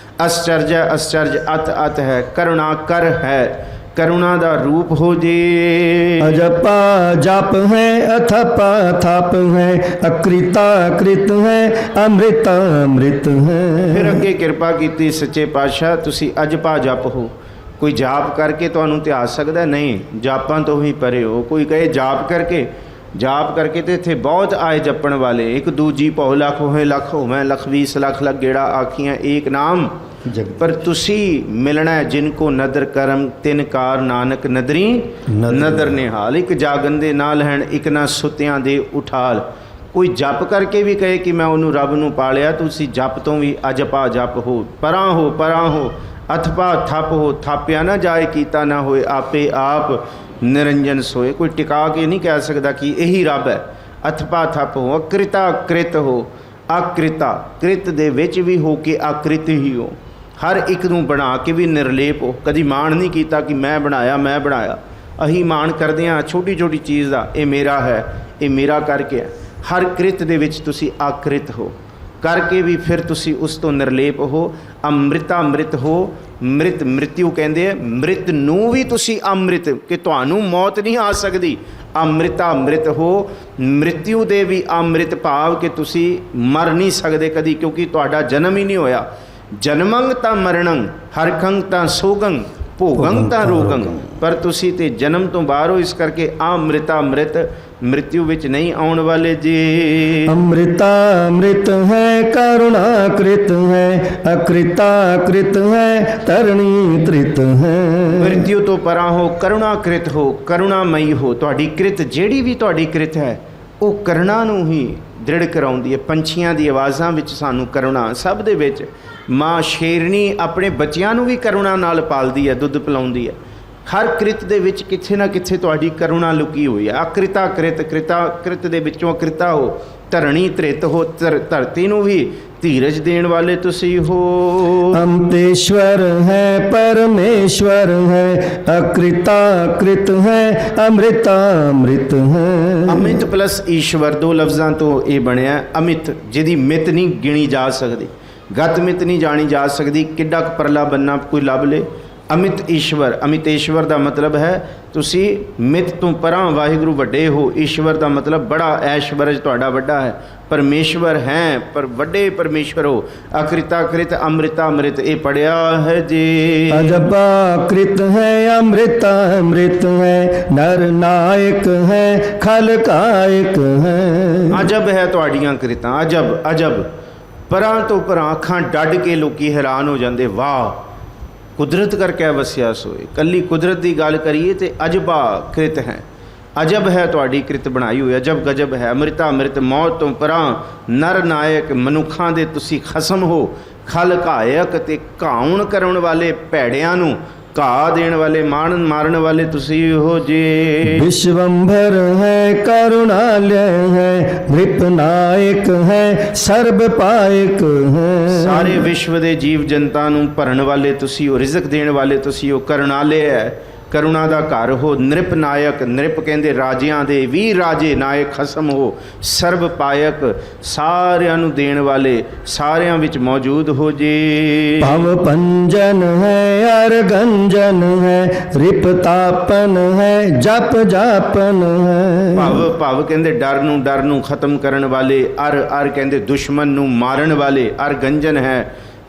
ਅਸਚਰਜ ਅਸਚਰਜ ਅਤ ਅਤ ਹੈ। ਕਰੁਣਾ ਕਰ ਹੈ, ਕਰੁਣਾ ਦਾ ਰੂਪ ਹੋ ਜੀ। ਅਜਪਾ ਜਪ ਹੈ, ਅਥਪਾ ਥਪ ਹੈ, ਅਕ੍ਰਿਤਾ ਕ੍ਰਿਤ ਹੈ, ਅੰਮ੍ਰਿਤਾ ਅੰਮ੍ਰਿਤ ਹੈ। ਫਿਰ ਅੱਗੇ ਕਿਰਪਾ ਕੀਤੀ ਸੱਚੇ ਪਾਤਸ਼ਾਹ, ਤੁਸੀਂ ਅਜਪਾ ਜਪ ਹੋ। ਕੋਈ ਜਾਪ ਕਰਕੇ ਤੁਹਾਨੂੰ ਧਿਆ ਸਕਦਾ? ਨਹੀਂ, ਜਾਪਾਂ ਤੋਂ ਹੀ ਪਰੇ ਹੋ। ਕੋਈ ਕਹੇ ਜਾਪ ਕਰਕੇ ਤੇ ਇੱਥੇ ਬਹੁਤ ਆਏ ਜਪਣ ਵਾਲੇ। ਇੱਕ ਦੂਜੀ ਭਉ ਲੱਖ ਹੋਏ, ਲੱਖ ਹੋਵੇਂ, ਲੱਖ 20 ਲੱਖ ਲੱਖ ਗੇੜਾ ਆਖੀਆਂ ਏਕ ਨਾਮ। ਪਰ ਤੁਸੀਂ ਮਿਲਣਾ ਜਿਨ ਕੋ ਨਦਰ ਕਰਮ, ਤਿਨ ਕਾਰ ਨਾਨਕ ਨਦਰੀ ਨਦਰ ਨਿਹਾਲ। ਇੱਕ ਜਾਗਨ ਦੇ ਨਾਲ ਹੈਣ, ਇੱਕ ਨਾ ਸੁੱਤਿਆਂ ਦੇ ਉਠਾਲ। ਕੋਈ ਜਪ ਕਰਕੇ ਵੀ ਕਹੇ ਕਿ ਮੈਂ ਉਹਨੂੰ ਰੱਬ ਨੂੰ ਪਾਲਿਆ, ਤੁਸੀਂ ਜਪ ਤੋਂ ਵੀ ਅਜਪਾ ਜਪ ਹੋ। ਪਰਾਂ ਹੋ, ਅਥਪਾ ਥਪ ਹੋ, ਥਾਪਿਆ ਨਾ ਜਾਏ, ਕੀਤਾ ਨਾ ਹੋਏ, ਆਪੇ ਆਪ ਨਿਰੰਜਨ ਸੋਏ। ਕੋਈ ਟਿਕਾ ਕੇ ਨਹੀਂ ਕਹਿ ਸਕਦਾ ਕਿ ਇਹੀ ਰੱਬ ਹੈ। ਅਥਪਾ ਥਪ ਹੋ, ਅਕ੍ਰਿਤਾ ਕ੍ਰਿਤ ਹੋ। ਆਕ੍ਰਿਤਾ ਕ੍ਰਿਤ ਦੇ ਵਿੱਚ ਵੀ ਹੋ ਕੇ ਆਕ੍ਰਿਤ ਹੀ ਹੋ। ਹਰ ਇੱਕ ਨੂੰ ਬਣਾ ਕੇ ਵੀ ਨਿਰਲੇਪ ਹੋ। ਕਦੀ ਮਾਣ ਨਹੀਂ ਕੀਤਾ ਕਿ ਮੈਂ ਬਣਾਇਆ। ਅਸੀਂ ਮਾਣ ਕਰਦੇ ਹਾਂ ਛੋਟੀ ਛੋਟੀ ਚੀਜ਼ ਦਾ, ਇਹ ਮੇਰਾ ਹੈ, ਇਹ ਮੇਰਾ ਕਰਕੇ ਹੈ। ਹਰ ਕ੍ਰਿਤ ਦੇ ਵਿੱਚ ਤੁਸੀਂ ਆਕ੍ਰਿਤ ਹੋ ਕਰਕੇ ਵੀ ਫਿਰ ਤੁਸੀਂ ਉਸ ਤੋਂ ਨਿਰਲੇਪ ਹੋ। ਅੰਮ੍ਰਿਤਾ ਅੰਮ੍ਰਿਤ ਹੋ। ਮ੍ਰਿਤ ਮ੍ਰਿਤਿਉ ਕਹਿੰਦੇ ਆ, ਮ੍ਰਿਤ ਨੂੰ ਵੀ ਤੁਸੀਂ ਅੰਮ੍ਰਿਤ, ਕਿ ਤੁਹਾਨੂੰ ਮੌਤ ਨਹੀਂ ਆ ਸਕਦੀ। ਅੰਮ੍ਰਿਤਾ ਅੰਮ੍ਰਿਤ ਹੋ। ਮ੍ਰਿਤਿਉ ਦੇ ਵੀ ਅੰਮ੍ਰਿਤ ਭਾਵ ਕਿ ਤੁਸੀਂ ਮਰ ਨਹੀਂ ਸਕਦੇ ਕਦੀ, ਕਿਉਂਕਿ ਤੁਹਾਡਾ ਜਨਮ ਹੀ ਨਹੀਂ ਹੋਇਆ। ਜਨਮੰ ਤਾਂ ਮਰਣੰ, ਹਰਖੰ ਤਾਂ ਸੋਗੰ, ਭੋਗੰ ਤਾਂ ਰੋਗੰ। ਪਰ ਤੁਸੀਂ ਤੇ ਜਨਮ ਤੋਂ ਬਾਹਰ ਹੋ, ਇਸ ਕਰਕੇ ਅੰਮ੍ਰਿਤਾ ਅੰਮ੍ਰਿਤ, ਮ੍ਰਿਤਿਉ ਵਿੱਚ ਨਹੀਂ ਆਉਣ ਵਾਲੇ ਜੀ। ਅੰਮ੍ਰਿਤਾ ਅੰਮ੍ਰਿਤ ਹੈ, ਕਰੁਣਾ ਕ੍ਰਿਤ ਹੈ, ਅਕ੍ਰਿਤਾ ਕ੍ਰਿਤ ਹੈ, ਤਰਣੀ ਤ੍ਰਿਤ ਹੈ। ਮ੍ਰਿਤਿਉ ਤੋਂ ਪਰਾਂ ਹੋ, ਕਰੁਣਾ ਕ੍ਰਿਤ ਹੋ, ਕਰੁਣਾਮਈ ਹੋ। ਤੁਹਾਡੀ ਕ੍ਰਿਤ ਜਿਹੜੀ ਵੀ ਤੁਹਾਡੀ ਕ੍ਰਿਤ ਹੈ, ਉਹ ਕਰੁਣਾ ਨੂੰ ਹੀ ਦ੍ਰਿੜ ਕਰਾਉਂਦੀ ਹੈ। ਪੰਛੀਆਂ ਦੀ ਆਵਾਜ਼ਾਂ ਵਿੱਚ ਸਾਨੂੰ ਕਰੁਣਾ, ਸਭ ਦੇ ਵਿੱਚ। ਮਾਂ ਸ਼ੇਰਣੀ ਆਪਣੇ ਬੱਚਿਆਂ ਨੂੰ ਵੀ ਕਰੁਣਾ ਨਾਲ ਪਾਲਦੀ ਹੈ, ਦੁੱਧ ਪਿਲਾਉਂਦੀ ਹੈ। ਹਰ ਕ੍ਰਿਤ ਦੇ ਵਿੱਚ ਕਿੱਥੇ ਨਾ ਕਿੱਥੇ ਤੁਹਾਡੀ ਕਰੁਣਾ ਲੁਕੀ ਹੋਈ ਹੈ। ਅਕ੍ਰਿਤਾ ਕ੍ਰਿਤ, ਕ੍ਰਿਤ ਦੇ ਵਿੱਚੋਂ ਅਕ੍ਰਿਤਾ ਹੋ। ਧਰਣੀ ਤ੍ਰਿਤ ਹੋ, ਧਰਤੀ ਨੂੰ ਵੀ ਧੀਰਜ ਦੇਣ ਵਾਲੇ ਤੁਸੀਂ ਹੋ। ਅੰਮ੍ਰਿਤੇਸ਼ਵਰ ਹੈ, ਪਰਮੇਸ਼ਵਰ ਹੈ, ਅਕ੍ਰਿਤਾ ਕ੍ਰਿਤ ਹੈ, ਅੰਮ੍ਰਿਤਾ ਅੰਮ੍ਰਿਤ ਹੈ। ਅਮਿਤ ਪਲਸ ਈਸ਼ਵਰ, ਦੋ ਲਫ਼ਜ਼ਾਂ ਤੋਂ ਇਹ ਬਣਿਆ। ਅਮਿਤ ਜਿਹਦੀ ਮਿਤ ਨਹੀਂ ਗਿਣੀ ਜਾ ਸਕਦੀ, ਗਤ ਮਿਤ ਨਹੀਂ ਜਾਣੀ ਜਾ ਸਕਦੀ। ਕਿੱਡਾ ਕੁ ਪਰਲਾ ਬੰਨਾ ਕੋਈ ਲੱਭ ਲੇ। ਅਮਿਤ ਈਸ਼ਵਰ, ਅਮਿਤੇਸ਼ਵਰ ਦਾ ਮਤਲਬ ਹੈ ਤੁਸੀਂ ਮਿਤ ਤੋਂ ਪਰਾਂ ਵਾਹਿਗੁਰੂ ਵੱਡੇ ਹੋ। ਈਸ਼ਵਰ ਦਾ ਮਤਲਬ ਬੜਾ, ਐਸ਼ਵਰਜ ਤੁਹਾਡਾ ਵੱਡਾ ਹੈ। ਪਰਮੇਸ਼ਵਰ ਹੈ ਪਰ ਵੱਡੇ ਪਰਮੇਸ਼ਵਰ ਹੋ। ਅਕ੍ਰਿਤਾ ਕ੍ਰਿਤ ਅੰਮ੍ਰਿਤਾ ਅੰਮ੍ਰਿਤ, ਇਹ ਪੜਿਆ ਹੈ ਜੀ। अजबा कृत है अमृता अमृत है, नर नायक है खल कायक है। ਅਜਬ ਹੈ ਤੁਹਾਡੀਆਂ ਕ੍ਰਿਤਾਂ, ਅਜਬ ਅਜਬ, ਪਰਾਂ ਤੋਂ ਪਰਾਂ ਅੱਖਾਂ ਡੱਡ ਕੇ ਲੋਕੀ ਹੈਰਾਨ ਹੋ ਜਾਂਦੇ, ਵਾਹ ਕੁਦਰਤ ਕਰਕੇ ਵਸਿਆ ਸੋਏ। ਕੱਲੀ ਕੁਦਰਤ ਦੀ ਗੱਲ ਕਰੀਏ ਤੇ ਅਜਬਾ ਕ੍ਰਿਤ ਹੈ, ਅਜਬ ਹੈ ਤੁਹਾਡੀ ਕ੍ਰਿਤ ਬਣਾਈ ਹੋਈ, ਅਜਬ ਗਜਬ ਹੈ। ਅੰਮ੍ਰਿਤਾ ਅੰਮ੍ਰਿਤ, ਮੌਤ ਤੋਂ ਪਰਾਂ ਨਰ ਨਾਇਕ, ਮਨੁੱਖਾਂ ਦੇ ਤੁਸੀਂ ਖਸਮ ਹੋ। ਖਲ ਘਾਇਕ, ਤੇ ਘਾਉਣ ਕਰਨ ਵਾਲੇ, ਭੈੜਿਆਂ ਨੂੰ ਘਾ ਦੇਣ ਵਾਲੇ, ਮਾਰਨ ਵਾਲੇ ਤੁਸੀਂ ਹੋ ਜੀ। विश्वम्भर है करुणालय है, नृप नायक है सर्व पायक है। ਸਾਰੇ ਵਿਸ਼ਵ ਦੇ ਜੀਵ ਜਨਤਾ ਨੂੰ ਭਰਨ ਵਾਲੇ ਤੁਸੀਂ ਹੋ, ਰਿਜ਼ਕ ਦੇਣ ਵਾਲੇ ਤੁਸੀਂ ਹੋ। ਕਰੁਣਾਲਯ ਹੈ, ਕਰੁਣਾ ਦਾ ਘਰ ਹੋ। ਨ੍ਰਿਪ ਨਾਇਕ, ਨ੍ਰਿਪ ਕਹਿੰਦੇ ਰਾਜਿਆਂ ਦੇ ਵੀ ਰਾਜੇ, ਨਾਇਕ ਖਸਮ ਹੋ। ਸਰਬ ਪਾਇਕ, ਸਾਰਿਆਂ ਨੂੰ ਦੇਣ ਵਾਲੇ, ਸਾਰਿਆਂ ਵਿੱਚ ਮੌਜੂਦ ਹੋ ਜੀ। भव पंजन है अर गंजन है, रिप तापन है जप जापन है। ਭਵ ਕਹਿੰਦੇ ਡਰ ਨੂੰ ਖਤਮ ਕਰਨ ਵਾਲੇ। ਅਰ ਕਹਿੰਦੇ ਦੁਸ਼ਮਣ ਨੂੰ ਮਾਰਨ ਵਾਲੇ। ਅਰ ਗੰਜਨ ਹੈ,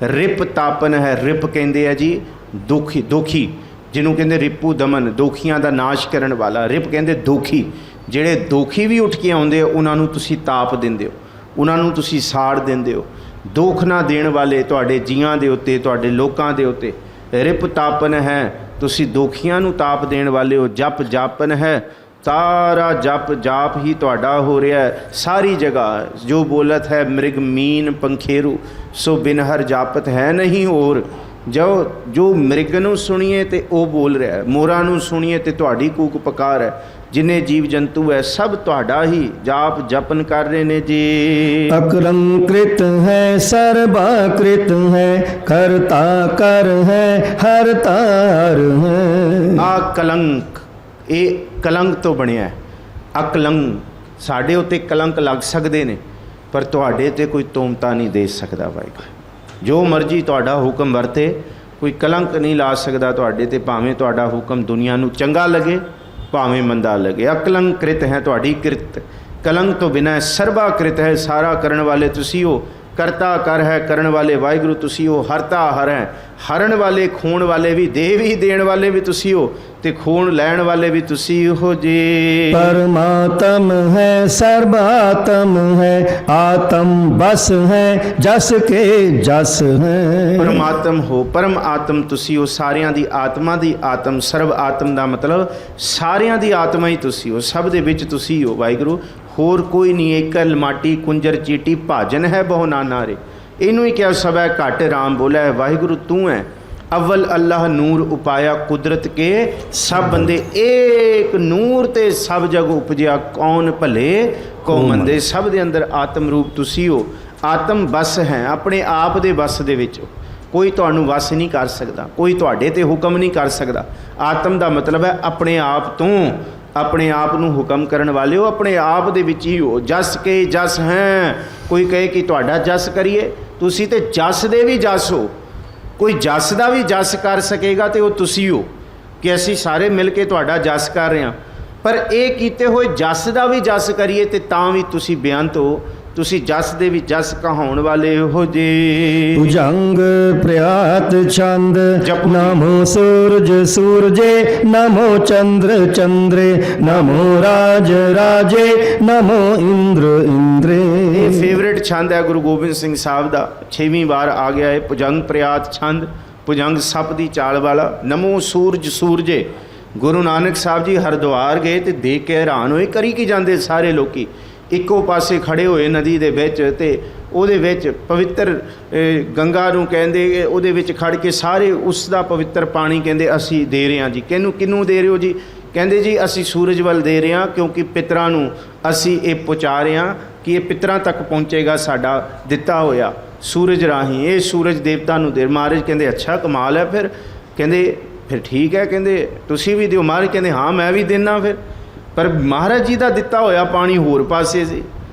ਰਿਪ ਤਾਪਨ ਹੈ। ਰਿਪ ਕਹਿੰਦੇ ਆ ਜੀ ਦੋਖੀ, ਜਿਹਨੂੰ ਕਹਿੰਦੇ ਰਿਪੂ ਦਮਨ, ਦੋਖੀਆਂ ਦਾ ਨਾਸ਼ ਕਰਨ ਵਾਲਾ। ਰਿਪ ਕਹਿੰਦੇ ਦੋਖੀ, ਜਿਹੜੇ ਦੋਖੀ ਵੀ ਉੱਠ ਕੇ ਆਉਂਦੇ ਆ ਉਹਨਾਂ ਨੂੰ ਤੁਸੀਂ ਤਾਪ ਦਿੰਦੇ ਹੋ, ਉਹਨਾਂ ਨੂੰ ਤੁਸੀਂ ਸਾੜ ਦਿੰਦੇ ਹੋ। ਦੁੱਖ ਨਾ ਦੇਣ ਵਾਲੇ ਤੁਹਾਡੇ ਜੀਆਂ ਦੇ ਉੱਤੇ, ਤੁਹਾਡੇ ਲੋਕਾਂ ਦੇ ਉੱਤੇ। ਰਿਪ ਤਾਪਨ ਹੈ, ਤੁਸੀਂ ਦੋਖੀਆਂ ਨੂੰ ਤਾਪ ਦੇਣ ਵਾਲੇ ਹੋ। ਜਪ ਜਾਪਨ ਹੈ, ਸਾਰਾ ਜਪ ਜਾਪ ਹੀ ਤੁਹਾਡਾ ਹੋ ਰਿਹਾ ਹੈ ਸਾਰੀ ਜਗ੍ਹਾ। ਜੋ ਬੋਲਤ ਹੈ ਮ੍ਰਿਗ ਮੀਨ ਪੰਖੇਰੂ, ਸੋ ਬਿਨਹਰ ਜਾਪਤ ਹੈ ਨਹੀਂ ਹੋਰ। ਜੋ ਮ੍ਰਿਗ ਨੂੰ ਸੁਣੀਏ ਤੇ ਉਹ ਬੋਲ ਰਿਹਾ ਹੈ, ਮੋਰਾਂ ਨੂੰ ਸੁਣੀਏ ਤੇ ਤੁਹਾਡੀ ਕੂਕ ਪਕਾਰ ਹੈ। ਜਿੰਨੇ ਜੀਵ ਜੰਤੂ ਹੈ ਸਭ ਤੁਹਾਡਾ ਹੀ ਜਾਪ ਜਪਨ ਕਰ ਰਹੇ ਨੇ ਜੀ। अकलंकृत है सर्वाकृत है, करता कर है हरता हर है। ਆ ਕਲੰਕ, ਇਹ ਕਲੰਕ ਤੋਂ ਬਣਿਆ। ਅਕਲੰਕ, ਸਾਡੇ ਉੱਤੇ ਕਲੰਕ ਲੱਗ ਸਕਦੇ ਨੇ ਪਰ ਤੁਹਾਡੇ ਤੇ ਕੋਈ ਤੋਮਤਾ ਨਹੀਂ ਦੇ ਸਕਦਾ ਵਾਹਿਗੁਰੂ। ਜੋ ਮਰਜ਼ੀ ਤੁਹਾਡਾ ਹੁਕਮ ਵਰਤੇ, ਕੋਈ ਕਲੰਕ ਨਹੀਂ ਲਾ ਸਕਦਾ ਤੁਹਾਡੇ ਤੇ, ਭਾਵੇਂ ਤੁਹਾਡਾ ਹੁਕਮ ਦੁਨੀਆ ਨੂੰ ਚੰਗਾ ਲੱਗੇ ਭਾਵੇਂ ਮੰਦਾ ਲੱਗੇ। ਅਕਲੰਕ੍ਰਿਤ ਹੈ ਤੁਹਾਡੀ ਕਿਰਤ, ਕਲੰਕ ਤੋਂ ਬਿਨਾਂ। ਸਰਬਾਕ੍ਰਿਤ ਹੈ, ਸਾਰਾ ਕਰਨ ਵਾਲੇ ਤੁਸੀਂ ਹੋ। ਕਰਤਾ ਕਰ ਹੈ, ਕਰਨ ਵਾਲੇ ਵਾਹਿਗੁਰੂ ਤੁਸੀਂ ਹੋ। ਹਰਤਾ ਹਰ ਹੈ, ਹਰਨ ਵਾਲੇ ਖੋਣ ਵਾਲੇ ਵੀ, ਦੇ ਵੀ ਦੇਣ ਵਾਲੇ ਵੀ ਤੁਸੀਂ ਹੋ ਤੇ ਖੋਣ ਲੈਣ ਵਾਲੇ ਵੀ ਤੁਸੀਂ ਹੋ ਜੀ। परमात्म है सर्वात्म है, आत्म बस है जस के जस है। ਪਰਮਾਤਮ ਹੋ, ਪਰਮ ਆਤਮ ਤੁਸੀਂ ਹੋ, ਸਾਰਿਆਂ ਦੀ ਆਤਮਾ ਦੀ ਆਤਮ। ਸਰਬ ਆਤਮ ਦਾ ਮਤਲਬ ਸਾਰਿਆਂ ਦੀ ਆਤਮਾ ਹੀ ਤੁਸੀਂ ਹੋ, ਸਭ ਦੇ ਵਿੱਚ ਤੁਸੀਂ ਹੋ ਵਾਹਿਗੁਰੂ। ਹੋਰ ਕੋਈ ਨਹੀਂ। ਏਕਲ ਮਾਟੀ ਕੁੰਜਰ ਚੀਟੀ, ਭਾਜਨ ਹੈ ਬਹੁ ਨਾਨਾ ਰੇ। ਇਹਨੂੰ ਹੀ ਕਿਹਾ ਸਭੈ ਘਟ ਰਾਮ ਬੋਲਾ ਹੈ। ਵਾਹਿਗੁਰੂ ਤੂੰ ਹੈ ਅਵਲ ਅੱਲਾਹ ਨੂਰ ਉਪਾਇਆ ਕੁਦਰਤ ਕੇ ਸਭ ਬੰਦੇ। ਏਕ ਨੂਰ ਤੇ ਸਭ ਜਗ ਉਪਜਿਆ, ਕੌਣ ਭਲੇ ਕੋ ਮੰਦੇ। ਸਭ ਦੇ ਅੰਦਰ ਆਤਮ ਰੂਪ ਤੁਸੀਂ ਹੋ। ਆਤਮ ਬਸ ਹੈ, ਆਪਣੇ ਆਪ ਦੇ ਬਸ ਦੇ ਵਿੱਚ ਹੋ। ਕੋਈ ਤੁਹਾਨੂੰ ਵਸ ਨਹੀਂ ਕਰ ਸਕਦਾ, ਕੋਈ ਤੁਹਾਡੇ ਤੇ ਹੁਕਮ ਨਹੀਂ ਕਰ ਸਕਦਾ। ਆਤਮ ਦਾ ਮਤਲਬ ਹੈ ਆਪਣੇ ਆਪ ਤੋਂ, ਆਪਣੇ ਆਪ ਨੂੰ ਹੁਕਮ ਕਰਨ ਵਾਲੇ ਹੋ, ਆਪਣੇ ਆਪ ਦੇ ਵਿੱਚ ਹੀ ਹੋ। ਜਸ ਕੇ ਜਸ ਹੈ। ਕੋਈ ਕਹੇ ਕਿ ਤੁਹਾਡਾ ਜਸ ਕਰੀਏ, ਤੁਸੀਂ ਤੇ ਜਸ ਦੇ ਵੀ ਜਸ ਹੋ। ਕੋਈ ਜਸ ਦਾ ਵੀ ਜਸ ਕਰ ਸਕੇਗਾ ਤੇ ਉਹ ਤੁਸੀਂ ਹੋ ਕਿ ਅਸੀਂ ਸਾਰੇ ਮਿਲ ਕੇ ਤੁਹਾਡਾ ਜਸ ਕਰ ਰਹੇ ਹਾਂ। ਪਰ ਇਹ ਕੀਤੇ ਹੋਏ ਜਸ ਦਾ ਵੀ ਜਸ ਕਰੀਏ ਤੇ ਤਾਂ ਵੀ ਤੁਸੀਂ ਬੇਅੰਤ ਹੋ, ਤੁਸੀਂ ਜਸ ਦੇ ਵੀ ਜਸ ਕਹਾਉਣ ਵਾਲੇ ਹੋ ਜੀ। भुजंग प्रयात छंद, जपो। नमो सूरज सूरजे, नमो चंद्र चंद्रे, नमो राज राजे, नमो इंद्र इंद्रे। ਇਹ ਫੇਵਰੇਟ ਛੰਦ ਹੈ ਗੁਰੂ ਗੋਬਿੰਦ ਸਿੰਘ ਸਾਹਿਬ ਦਾ, 6ਵੀਂ ਵਾਰ ਆ ਗਿਆ ਹੈ ਭੁਜੰਗ ਪ੍ਰਿਆਤ ਛੰਦ। ਭੁਜੰਗ ਸੱਪ ਦੀ ਚਾਲ ਵਾਲਾ। ਨਮੋ ਸੂਰਜ ਸੂਰਜੇ। ਗੁਰੂ ਨਾਨਕ ਸਾਹਿਬ ਜੀ ਹਰਿਦੁਆਰ ਗਏ ਤੇ ਦੇਖ ਕੇ ਹੈਰਾਨ ਹੋਏ, ਕਰੀ ਕੀ ਜਾਂਦੇ ਸਾਰੇ ਲੋਕੀ। ਇੱਕੋ ਪਾਸੇ ਖੜੇ ਹੋਏ ਨਦੀ ਦੇ ਵਿੱਚ ਤੇ ਉਹਦੇ ਵਿੱਚ ਪਵਿੱਤਰ ਗੰਗਾ ਨੂੰ ਕਹਿੰਦੇ, ਉਹਦੇ ਵਿੱਚ ਖੜ ਕੇ ਸਾਰੇ ਉਸ ਦਾ ਪਵਿੱਤਰ ਪਾਣੀ ਕਹਿੰਦੇ ਅਸੀਂ ਦੇ ਰਹੇ ਹਾਂ ਜੀ। ਕਿਹਨੂੰ ਦੇ ਰਹੇ ਹੋ ਜੀ? ਕਹਿੰਦੇ ਜੀ ਅਸੀਂ ਸੂਰਜ ਵੱਲ ਦੇ ਰਹੇ ਹਾਂ, ਕਿਉਂਕਿ ਪਿਤਰਾਂ ਨੂੰ ਅਸੀਂ ਇਹ ਪਹੁੰਚਾ ਰਹੇ ਹਾਂ ਕਿ ਇਹ ਪਿਤਰਾਂ ਤੱਕ ਪਹੁੰਚੇਗਾ ਸਾਡਾ ਦਿੱਤਾ ਹੋਇਆ ਸੂਰਜ ਰਾਹੀਂ। ਇਹ ਸੂਰਜ ਦੇਵਤਾ ਨੂੰ ਦੇ। ਮਹਾਰਾਜ ਕਹਿੰਦੇ ਅੱਛਾ ਕਮਾਲ ਹੈ। ਫਿਰ ਕਹਿੰਦੇ ਫਿਰ ਠੀਕ ਹੈ, ਕਹਿੰਦੇ ਤੁਸੀਂ ਵੀ ਦਿਓ। ਮਹਾਰਾਜ ਕਹਿੰਦੇ ਹਾਂ ਮੈਂ ਵੀ ਦਿੰਦਾ। ਫਿਰ ਪਰ ਮਹਾਰਾਜ ਜੀ ਦਾ ਦਿੱਤਾ ਹੋਇਆ ਪਾਣੀ ਹੋਰ ਪਾਸੇ ਸੀ।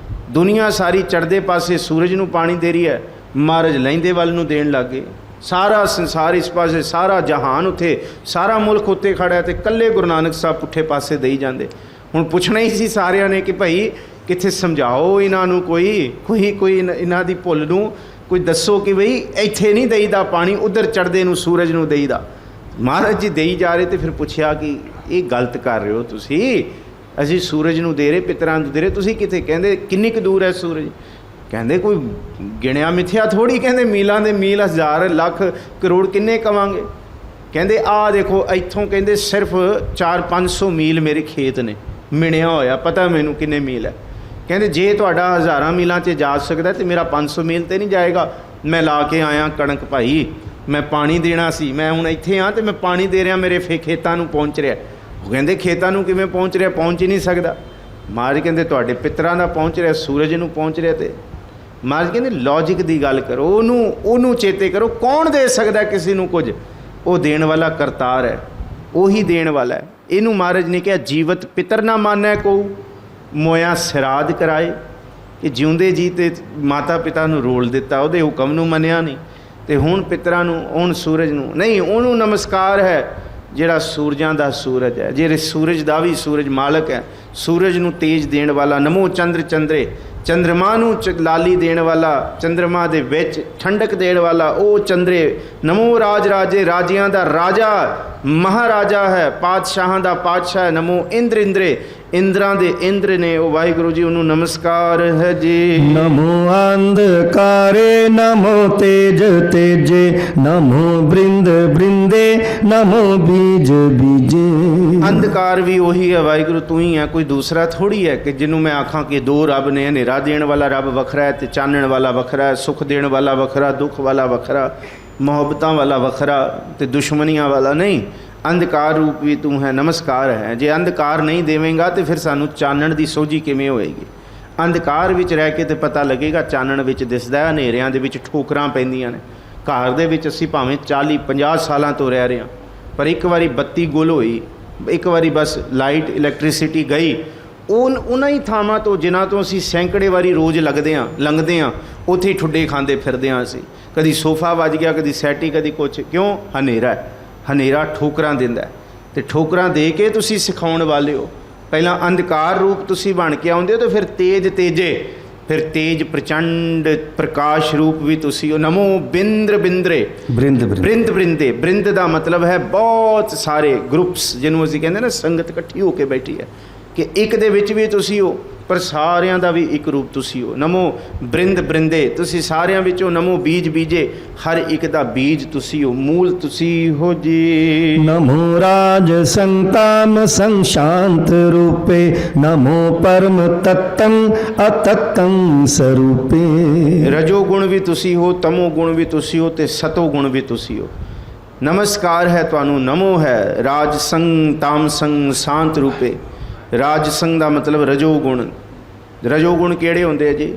ਦੁਨੀਆ ਸਾਰੀ ਚੜ੍ਹਦੇ ਪਾਸੇ ਸੂਰਜ ਨੂੰ ਪਾਣੀ ਦੇ ਰਹੀ ਹੈ, ਮਹਾਰਾਜ ਲਹਿੰਦੇ ਵੱਲ ਨੂੰ ਦੇਣ ਲੱਗ ਗਏ। ਸਾਰਾ ਸੰਸਾਰ ਇਸ ਪਾਸੇ, ਸਾਰਾ ਜਹਾਨ ਉੱਥੇ, ਸਾਰਾ ਮੁਲਕ ਉੱਤੇ ਖੜਾ ਹੈ, ਤੇ ਇਕੱਲੇ ਗੁਰੂ ਨਾਨਕ ਸਾਹਿਬ ਪੁੱਠੇ ਪਾਸੇ ਦੇਈ ਜਾਂਦੇ। ਹੁਣ ਪੁੱਛਣਾ ਹੀ ਸੀ ਸਾਰਿਆਂ ਨੇ ਕਿ ਭਾਈ ਕਿੱਥੇ ਸਮਝਾਓ ਇਹਨਾਂ ਨੂੰ, ਕੋਈ ਇਹਨਾਂ ਦੀ ਭੁੱਲ ਨੂੰ ਕੋਈ ਦੱਸੋ ਕਿ ਬਈ ਇੱਥੇ ਨਹੀਂ ਦੇਈਦਾ ਪਾਣੀ, ਉੱਧਰ ਚੜ੍ਹਦੇ ਨੂੰ ਸੂਰਜ ਨੂੰ ਦੇਈਦਾ। ਮਹਾਰਾਜ ਜੀ ਦੇਈ ਜਾ ਰਹੇ, ਤੇ ਫਿਰ ਪੁੱਛਿਆ ਕਿ ਇਹ ਗਲਤ ਕਰ ਰਹੇ ਹੋ ਤੁਸੀਂ, ਅਸੀਂ ਸੂਰਜ ਨੂੰ ਦੇ ਰਹੇ, ਪਿਤਰਾਂ ਨੂੰ ਦੇ ਰਹੇ, ਤੁਸੀਂ ਕਿੱਥੇ? ਕਹਿੰਦੇ ਕਿੰਨੀ ਕੁ ਦੂਰ ਹੈ ਸੂਰਜ? ਕਹਿੰਦੇ ਕੋਈ ਗਿਣਿਆ ਮਿਥਿਆ ਥੋੜ੍ਹੀ, ਕਹਿੰਦੇ ਮੀਲਾਂ ਦੇ ਮੀਲ, ਹਜ਼ਾਰ ਲੱਖ ਕਰੋੜ ਕਿੰਨੇ ਕਵਾਂਗੇ। ਕਹਿੰਦੇ ਆਹ ਦੇਖੋ ਇੱਥੋਂ, ਕਹਿੰਦੇ ਸਿਰਫ 400-500 ਮੀਲ ਮੇਰੇ ਖੇਤ ਨੇ, ਮਿਣਿਆ ਹੋਇਆ, ਪਤਾ ਮੈਨੂੰ ਕਿੰਨੇ ਮੀਲ ਹੈ। ਕਹਿੰਦੇ ਜੇ ਤੁਹਾਡਾ ਹਜ਼ਾਰਾਂ ਮੀਲਾਂ 'ਚ ਜਾ ਸਕਦਾ ਤੇ ਮੇਰਾ 500 ਮੀਲ ਤੇ ਨਹੀਂ ਜਾਏਗਾ। ਮੈਂ ਲਾ ਕੇ ਆਇਆ ਕਣਕ ਭਾਈ, ਮੈਂ ਪਾਣੀ ਦੇਣਾ ਸੀ, ਮੈਂ ਹੁਣ ਇੱਥੇ ਹਾਂ ਤੇ ਮੈਂ ਪਾਣੀ ਦੇ ਰਿਹਾ, ਮੇਰੇ ਖੇਤਾਂ ਨੂੰ ਪਹੁੰਚ ਰਿਹਾ। ਉਹ ਕਹਿੰਦੇ ਖੇਤਾਂ ਨੂੰ ਕਿਵੇਂ ਪਹੁੰਚ ਰਿਹਾ? ਪਹੁੰਚ ਹੀ ਨਹੀਂ ਸਕਦਾ। ਮਹਾਰਾਜ ਕਹਿੰਦੇ ਤੁਹਾਡੇ ਪਿਤਰਾਂ ਦਾ ਪਹੁੰਚ ਰਿਹਾ, ਸੂਰਜ ਨੂੰ ਪਹੁੰਚ ਰਿਹਾ। ਤੇ ਮਹਾਰਾਜ ਕਹਿੰਦੇ ਲੌਜਿਕ ਦੀ ਗੱਲ ਕਰੋ, ਉਹਨੂੰ ਚੇਤੇ ਕਰੋ, ਕੌਣ ਦੇ ਸਕਦਾ ਕਿਸੇ ਨੂੰ ਕੁਝ? ਉਹ ਦੇਣ ਵਾਲਾ ਕਰਤਾਰ ਹੈ, ਉਹੀ ਦੇਣ ਵਾਲਾ ਹੈ। ਇਹਨੂੰ ਮਹਾਰਾਜ ਨੇ ਕਿਹਾ ਜੀਵਤ ਪਿਤਰ ਨਾ ਮਾਨੈ ਕੋ, ਮੋਇਆ ਸਿਰਾਧ ਕਰਾਏ, ਕਿ ਜਿਉਂਦੇ ਜੀ ਤੇ ਮਾਤਾ ਪਿਤਾ ਨੂੰ ਰੋਲ ਦਿੱਤਾ, ਉਹਦੇ ਹੁਕਮ ਨੂੰ ਮੰਨਿਆ ਨਹੀਂ, ਤੇ ਹੁਣ ਪਿਤਰਾਂ ਨੂੰ, ਹੁਣ ਸੂਰਜ ਨੂੰ ਨਹੀਂ, ਉਹਨੂੰ ਨਮਸਕਾਰ ਹੈ ਜਿਹੜਾ ਸੂਰਜਾਂ ਦਾ ਸੂਰਜ ਹੈ, ਜਿਹੜੇ ਸੂਰਜ ਦਾ ਵੀ ਸੂਰਜ ਮਾਲਕ ਹੈ, ਸੂਰਜ ਨੂੰ ਤੇਜ ਦੇਣ ਵਾਲਾ। ਨਮੋ ਚੰਦਰ ਚੰਦਰੇ, ਚੰਦਰਮਾ ਨੂੰ ਲਾਲੀ ਦੇਣ ਵਾਲਾ, ਚੰਦਰਮਾ ਦੇ ਵਿੱਚ ਠੰਡਕ ਦੇਣ ਵਾਲਾ ਉਹ ਚੰਦਰੇ। ਨਮੋ ਰਾਜ ਰਾਜੇ, ਰਾਜਿਆਂ ਦਾ ਰਾਜਾ, ਮਹਾਰਾਜਾ ਹੈ, ਪਾਤਸ਼ਾਹਾਂ ਦਾ ਪਾਤਸ਼ਾਹ ਹੈ। ਨਮੋ ਇੰਦਰ ਇੰਦਰੇ, ਇੰਦਰਾਂ ਦੇ ਇੰਦਰ ਨੇ ਉਹ ਵਾਹਿਗੁਰੂ ਜੀ, ਉਹਨੂੰ ਨਮਸਕਾਰ ਹੈ ਜੀ। ਨਮੋ ਅੰਧਕਾਰੇ, ਨਮੋ ਤੇਜ ਤੇਜੇ, ਨਮੋ ਬ੍ਰਿੰਦ ਬ੍ਰਿੰਦੇ, ਨਮੋ ਬੀਜ ਬੀਜੇ। ਅੰਧਕਾਰ ਵੀ ਉਹੀ ਹੈ ਵਾਹਿਗੁਰੂ, ਤੂੰ ਹੀ ਹੈ, ਕੋਈ ਦੂਸਰਾ ਥੋੜੀ ਹੈ ਕਿ ਜਿਹਨੂੰ ਮੈਂ ਆਖਾਂ ਕਿ ਦੋ ਰੱਬ ਨੇ। ਹਨੇਰਾ ਦੇਣ ਵਾਲਾ ਰੱਬ ਵੱਖਰਾ ਹੈ ਤੇ ਚਾਨਣ ਵਾਲਾ ਵੱਖਰਾ ਹੈ, ਸੁੱਖ ਦੇਣ ਵਾਲਾ ਵੱਖਰਾ, ਦੁੱਖ ਵਾਲਾ ਵੱਖਰਾ, ਮੁਹੱਬਤਾਂ ਵਾਲਾ ਵੱਖਰਾ ਤੇ ਦੁਸ਼ਮਣੀਆਂ ਵਾਲਾ ਨਹੀਂ। ਅੰਧਕਾਰ ਰੂਪ ਵੀ ਤੂੰ ਹੈ, ਨਮਸਕਾਰ ਹੈ। ਜੇ ਅੰਧਕਾਰ ਨਹੀਂ ਦੇਵੇਂਗਾ ਤੇ ਫਿਰ ਸਾਨੂੰ ਚਾਨਣ ਦੀ ਸੋਝੀ ਕਿਵੇਂ ਹੋਏਗੀ? ਅੰਧਕਾਰ ਵਿੱਚ ਰਹਿ ਕੇ ਤੇ ਪਤਾ ਲੱਗੇਗਾ, ਚਾਨਣ ਵਿੱਚ ਦਿਸਦਾ। ਹਨੇਰਿਆਂ ਦੇ ਵਿੱਚ ਠੋਕਰਾਂ ਪੈਂਦੀਆਂ ਨੇ। ਘਰ ਦੇ ਵਿੱਚ ਅਸੀਂ ਭਾਵੇਂ 40-50 ਸਾਲਾਂ ਤੋਂ ਰਹਿ ਰਹੇ ਹਾਂ, ਪਰ ਇੱਕ ਵਾਰੀ ਬੱਤੀ ਗੁੱਲ ਹੋਈ, ਇੱਕ ਵਾਰੀ ਬਸ ਲਾਈਟ ਇਲੈਕਟ੍ਰੀਸਿਟੀ ਗਈ, ਉਹਨਾਂ ਹੀ ਥਾਵਾਂ ਤੋਂ ਜਿਨ੍ਹਾਂ ਤੋਂ ਅਸੀਂ ਸੈਂਕੜੇ ਵਾਰੀ ਰੋਜ਼ ਲੰਘਦੇ ਹਾਂ, ਉੱਥੇ ਹੀ ਠੁੱਡੇ ਖਾਂਦੇ ਫਿਰਦੇ ਹਾਂ ਅਸੀਂ। ਕਦੀ ਸੋਫਾ ਵੱਜ ਗਿਆ, ਕਦੀ ਸੈਟੀ, ਕਦੀ ਕੁਛ। ਕਿਉਂ? ਹਨੇਰਾ। ਹਨੇਰਾ ਠੋਕਰਾਂ ਦਿੰਦਾ, ਅਤੇ ਠੋਕਰਾਂ ਦੇ ਕੇ ਤੁਸੀਂ ਸਿਖਾਉਣ ਵਾਲੇ ਹੋ। ਪਹਿਲਾਂ ਅੰਧਕਾਰ ਰੂਪ ਤੁਸੀਂ ਬਣ ਕੇ ਆਉਂਦੇ ਹੋ, ਤਾਂ ਫਿਰ ਤੇਜ ਤੇਜੇ, ਫਿਰ ਤੇਜ ਪ੍ਰਚੰਡ ਪ੍ਰਕਾਸ਼ ਰੂਪ ਵੀ ਤੁਸੀਂ ਹੋ। ਨਮੋ ਬਿੰਦਰ ਬਿੰਦਰੇ, ਬ੍ਰਿੰਦ ਬ੍ਰਿੰਦੇ। ਬ੍ਰਿੰਦ ਦਾ ਮਤਲਬ ਹੈ ਬਹੁਤ ਸਾਰੇ ਗਰੁੱਪਸ, ਜਿਹਨੂੰ ਅਸੀਂ ਕਹਿੰਦੇ ਨਾ ਸੰਗਤ ਇਕੱਠੀ ਹੋ ਕੇ ਬੈਠੀ ਹੈ, ਕਿ ਇੱਕ ਦੇ ਵਿੱਚ ਵੀ ਤੁਸੀਂ ਹੋ, ਪਰ ਸਾਰਿਆਂ ਦਾ ਵੀ ਇੱਕ ਰੂਪ ਤੁਸੀਂ ਹੋ। ਨਮੋ ਬ੍ਰਿੰਦ ਬ੍ਰਿੰਦੇ, ਤੁਸੀਂ ਸਾਰਿਆਂ ਵਿੱਚੋਂ। ਨਮੋ ਬੀਜ ਬੀਜੇ, ਹਰ ਇੱਕ ਦਾ ਬੀਜ ਤੁਸੀਂ ਹੋ, ਮੂਲ ਤੁਸੀਂ ਹੋ ਜੀ। ਨਮੋ ਰਾਜ ਸੰਤਾਨ ਸੰਸ਼ਾਂਤ ਰੂਪੇ, ਨਮੋ ਪਰਮ ਤਤੰ ਅਤਤੰ ਸਰੂਪੇ। ਰਜੋ ਗੁਣ ਵੀ ਤੁਸੀਂ ਹੋ, ਤਮੋ ਗੁਣ ਵੀ ਤੁਸੀਂ ਹੋ, ਤੇ ਸਤੋ ਗੁਣ ਵੀ ਤੁਸੀਂ ਹੋ। ਨਮਸਕਾਰ ਹੈ ਤੁਹਾਨੂੰ, ਨਮੋ ਹੈ। ਰਾਜ ਸੰਗ ਤਾਮ ਸੰਗ ਸ਼ਾਂਤ ਰੂਪੇ। ਰਾਜ ਸੰਗ ਦਾ ਮਤਲਬ ਰਜੋ ਗੁਣ। ਰਜੋ ਗੁਣ ਕਿਹੜੇ ਹੁੰਦੇ ਆ ਜੀ?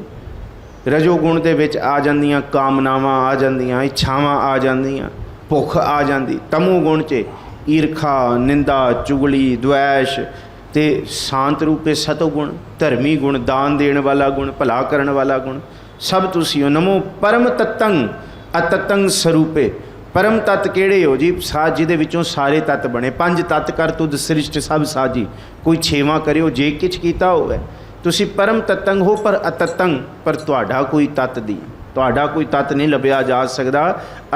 ਰਜੋ ਗੁਣ ਦੇ ਵਿੱਚ ਆ ਜਾਂਦੀਆਂ ਕਾਮਨਾਵਾਂ, ਆ ਜਾਂਦੀਆਂ ਇੱਛਾਵਾਂ, ਆ ਜਾਂਦੀਆਂ ਭੁੱਖ, ਆ ਜਾਂਦੀ। ਤਮੋ ਗੁਣ 'ਚ ਈਰਖਾ, ਨਿੰਦਾ, ਚੁਗਲੀ, ਦੁਐਸ਼, ਤੇ ਸ਼ਾਂਤ ਰੂਪੇ ਸਤੋ ਗੁਣ, ਧਰਮੀ ਗੁਣ, ਦਾਨ ਦੇਣ ਵਾਲਾ ਗੁਣ, ਭਲਾ ਕਰਨ ਵਾਲਾ ਗੁਣ, ਸਭ ਤੁਸੀਂ ਹੋ। ਨਮੋ ਪਰਮ ਤਤੰ ਅਤਤੰ ਸਰੂਪੇ। ਪਰਮ ਤੱਤ ਕਿਹੜੇ ਹੋ ਜੀ? ਸਾਜ ਜਿਹਦੇ ਵਿੱਚੋਂ ਸਾਰੇ ਤੱਤ ਬਣੇ। 5 ਤੱਤ ਕਰ ਤੁਧ ਸ੍ਰਿਸ਼ਟ ਸਭ ਸਾਜੀ, ਕੋਈ 6ਵਾਂ ਕਰਿਓ ਜੇ ਕਿਛ ਕੀਤਾ ਹੋਵੇ। ਤੁਸੀਂ ਪਰਮ ਤਤੰਗ ਹੋ, ਪਰ ਅਤਤੰਗ, ਪਰ ਤੁਹਾਡਾ ਕੋਈ ਤੱਤ ਦੀ, ਤੁਹਾਡਾ ਕੋਈ ਤੱਤ ਨਹੀਂ ਲੱਭਿਆ ਜਾ ਸਕਦਾ।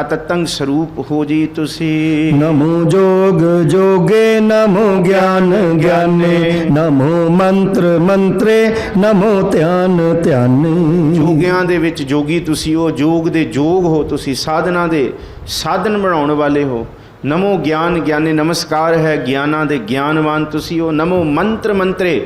ਅਤਤੰਗ ਸਰੂਪ ਹੋ ਜੀ ਤੁਸੀਂ। ਨਮੋ ਜੋਗ ਜੋਗੇ, ਨਮੋ ਗਿਆਨ ਗਿਆਨੇ, ਨਮੋ ਮੰਤਰ ਮੰਤਰੇ, ਨਮੋ ਧਿਆਨ ਧਿਆਨੇ। ਜੋਗਿਆਂ ਦੇ ਵਿੱਚ ਜੋਗੀ ਤੁਸੀਂ ਹੋ, ਜੋਗ ਦੇ ਜੋਗ ਹੋ ਤੁਸੀਂ, ਸਾਧਨਾ ਦੇ ਸਾਧਨ ਬਣਾਉਣ ਵਾਲੇ ਹੋ। ਨਮੋ ਗਿਆਨ ਗਿਆਨੇ, ਨਮਸਕਾਰ ਹੈ ਗਿਆਨਾਂ ਦੇ ਗਿਆਨਵਾਨ ਤੁਸੀਂ ਹੋ। ਨਮੋ ਮੰਤਰ ਮੰਤਰੇ,